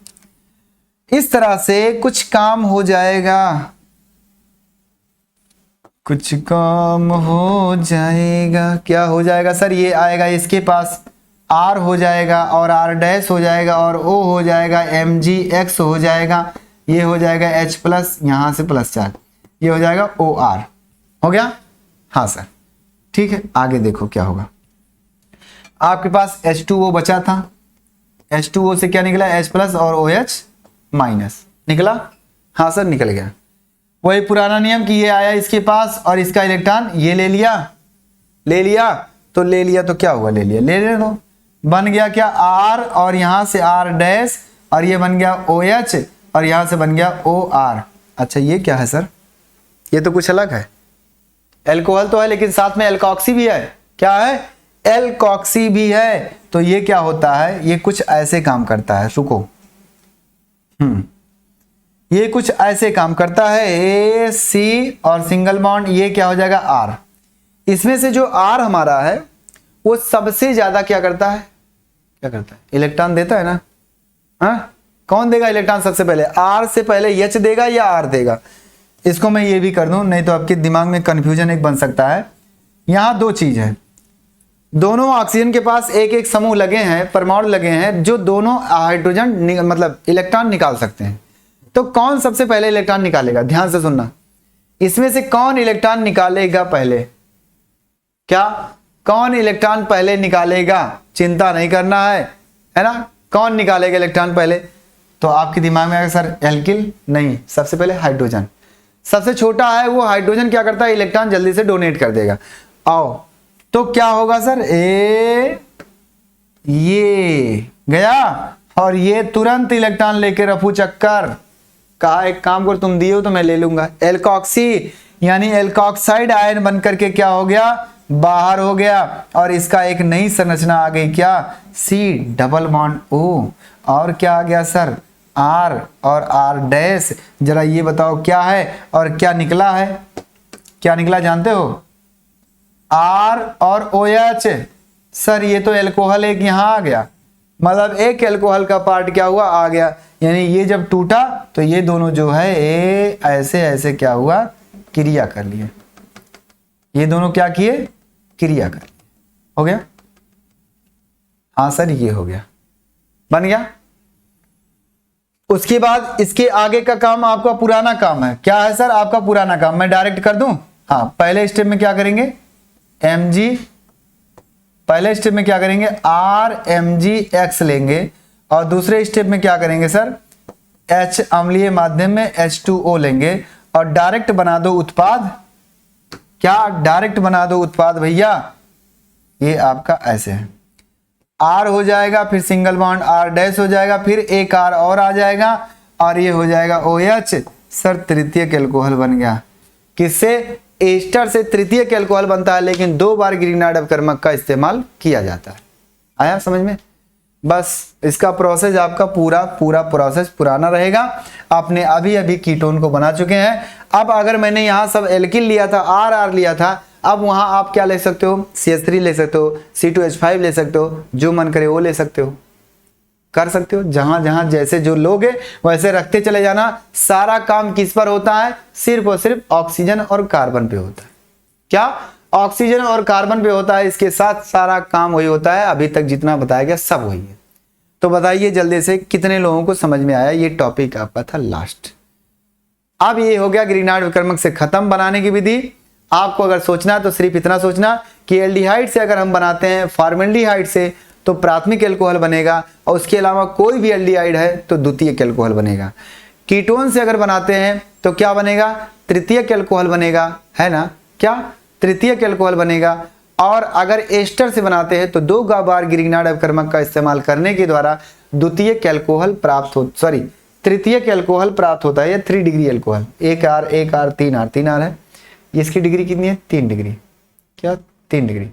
इस तरह से कुछ काम हो जाएगा, कुछ काम हो जाएगा। क्या हो जाएगा सर, ये आएगा इसके पास, R हो जाएगा और R डैश हो जाएगा और O हो जाएगा, MgX हो जाएगा, ये हो जाएगा H प्लस, यहां से प्लस चार्ज, ये हो जाएगा OR। हो गया, हाँ सर ठीक है। आगे देखो क्या होगा, आपके पास H2O बचा था, H2O से क्या निकला, H प्लस और OH माइनस निकला, हाँ सर निकल गया। वही पुराना नियम कि ये आया इसके पास और इसका इलेक्ट्रॉन ये ले लिया, ले लिया तो ले लिया तो क्या हुआ, ले लिया, ले ले दो, बन गया क्या R और यहां से R डैश और ये बन गया OH और यहां से बन गया OR। अच्छा ये क्या है सर, ये तो कुछ अलग है, एल्कोहल तो है लेकिन साथ में एल्कॉक्सी भी है। क्या है, एल्कॉक्सी भी है। तो ये क्या होता है, ये कुछ ऐसे काम करता है, रुको, ये कुछ ऐसे काम करता है, A C और सिंगल बॉन्ड, ये क्या हो जाएगा R। इसमें से जो R हमारा है वो सबसे ज्यादा क्या करता है, क्या करता है, इलेक्ट्रॉन देता है ना, हाँ कौन देगा इलेक्ट्रॉन सबसे पहले, R से पहले H देगा या R देगा। इसको मैं ये भी कर दूं, नहीं तो आपके दिमाग में कंफ्यूजन एक बन सकता है। यहां दो चीज है, दोनों ऑक्सीजन के पास एक एक समूह लगे हैं, परमाणु लगे हैं जो दोनों हाइड्रोजन मतलब इलेक्ट्रॉन निकाल सकते हैं। तो कौन सबसे पहले इलेक्ट्रॉन निकालेगा, ध्यान से सुनना, इसमें से कौन इलेक्ट्रॉन निकालेगा पहले, क्या कौन इलेक्ट्रॉन पहले निकालेगा, चिंता नहीं करना है ना, कौन निकालेगा इलेक्ट्रॉन पहले। तो आपके दिमाग में आएगा सर एल्किल, नहीं, सबसे पहले हाइड्रोजन, सबसे छोटा है वो हाइड्रोजन क्या करता है, इलेक्ट्रॉन जल्दी से डोनेट कर देगा। आओ तो क्या होगा सर, ये गया और ये तुरंत इलेक्ट्रॉन लेके रफू चक्कर, कहा एक काम करो तुम दिए हो तो मैं ले लूंगा, एल्कॉक्सी यानी एल्कॉक्साइड आयन बन करके क्या हो गया, बाहर हो गया और इसका एक नई संरचना आ गई, क्या, C डबल बॉन्ड O और क्या आ गया सर, R और R डैश। जरा ये बताओ क्या है और क्या निकला है, क्या निकला जानते हो, R और OH। सर ये तो एल्कोहल एक यहां आ गया, मतलब एक एल्कोहल का पार्ट क्या हुआ, आ गया, यानी ये जब टूटा तो ये दोनों जो है ये ऐसे ऐसे क्या हुआ, क्रिया कर लिए, ये दोनों क्या किए, क्रिया कर लिए, हो गया, हाँ सर ये हो गया, बन गया। उसके बाद इसके आगे का काम आपका पुराना काम है, क्या है सर आपका पुराना काम, मैं डायरेक्ट कर दूं, हाँ पहले स्टेप में क्या करेंगे, पहले स्टेप में क्या करेंगे, RMgX लेंगे और दूसरे स्टेप में क्या करेंगे सर, H अम्लीय माध्यम में H2O लेंगे और डायरेक्ट बना दो उत्पाद, क्या डायरेक्ट बना दो उत्पाद भैया, ये आपका ऐसे है, R हो जाएगा, फिर सिंगल बॉन्ड R डैश हो जाएगा, फिर एक R और आ जाएगा और ये हो जाएगा OH। सर तृतीयक एल्कोहल बन गया, किससे, एस्टर से तृतीयक एल्कोहल बनता है, लेकिन 2 बार ग्रिग्नार्ड अपकर्मक का इस्तेमाल किया जाता है। आया समझ में, बस इसका प्रोसेस आपका पूरा प्रोसेस पुराना रहेगा। आपने अभी अभी कीटोन को बना चुके हैं। अब अगर मैंने यहाँ सब एल्किल लिया था, R लिया था, अब वहां आप क्या ले सकते हो, CH3 ले सकते हो, C2H5 ले सकते हो, जो मन करे वो ले सकते हो। कर सकते हो, जहां जहां जैसे जो लोग है वैसे रखते चले जाना। सारा काम किस पर होता है? सिर्फ और सिर्फ ऑक्सीजन और कार्बन पे होता है। क्या? ऑक्सीजन और कार्बन पे होता है। इसके साथ सारा काम वही होता है। अभी तक जितना बताया गया सब वही है। तो बताइए जल्दी से कितने लोगों को समझ में आया? ये टॉपिक आपका था लास्ट। अब ये हो गया ग्रिग्नार्ड विकर्मक से खत्म बनाने की विधि। आपको अगर सोचना तो सिर्फ इतना सोचना कि एल्डिहाइड से अगर हम बनाते हैं फॉर्मेल्डिहाइड से तो प्राथमिक एल्कोहल बनेगा, और उसके अलावा कोई भी एल्डिहाइड है तो द्वितीयक एल्कोहल बनेगा। कीटोन से अगर बनाते हैं तो क्या बनेगा? तृतीयक एल्कोहल बनेगा, है ना? क्या? तृतीयक एल्कोहल बनेगा। और अगर एस्टर से बनाते हैं तो 2 बार ग्रिग्नार्ड अभिकर्मक का इस्तेमाल करने के द्वारा द्वितीयक एल्कोहल प्राप्त हो, सॉरी तृतीयक एल्कोहल प्राप्त होता है, या 3 degree alcohol. 1 R 1 R 3 R 3 R है। इसकी डिग्री कितनी है? 3 डिग्री। क्या? 3 डिग्री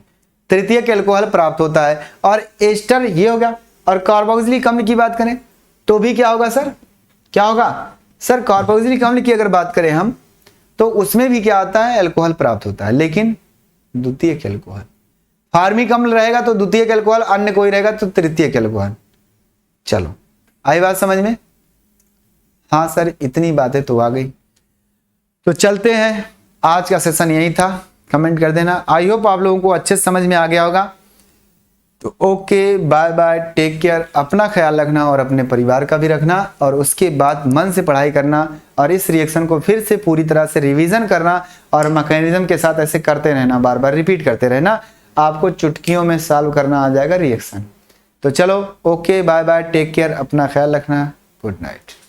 तृतीयक एल्कोहल प्राप्त होता है। और एस्टर ये होगा। और कार्बोक्सिलिक अम्ल की बात करें तो भी क्या होगा सर? क्या होगा सर? कार्बोक्सिलिक अम्ल की अगर बात करें हम तो उसमें भी क्या आता है? एल्कोहल प्राप्त होता है, लेकिन द्वितीयक एल्कोहल। फार्मिक अम्ल रहेगा तो द्वितीयक एल्कोहल, अन्य कोई रहेगा तो तृतीयक एल्कोहल। चलो आई बात समझ में? हाँ सर इतनी बातें तो आ गई। तो चलते हैं, आज का सेशन यही था। कमेंट कर देना। आई होप आप लोगों को अच्छे से समझ में आ गया होगा। तो okay, bye bye, take care. अपना ख्याल रखना और अपने परिवार का भी रखना, और उसके बाद मन से पढ़ाई करना और इस रिएक्शन को फिर से पूरी तरह से रिवीजन करना और मैकेनिज्म के साथ ऐसे करते रहना, बार बार रिपीट करते रहना। आपको चुटकियों में सॉल्व करना आ जाएगा रिएक्शन। तो चलो okay, bye bye, take care, अपना ख्याल रखना, गुड नाइट।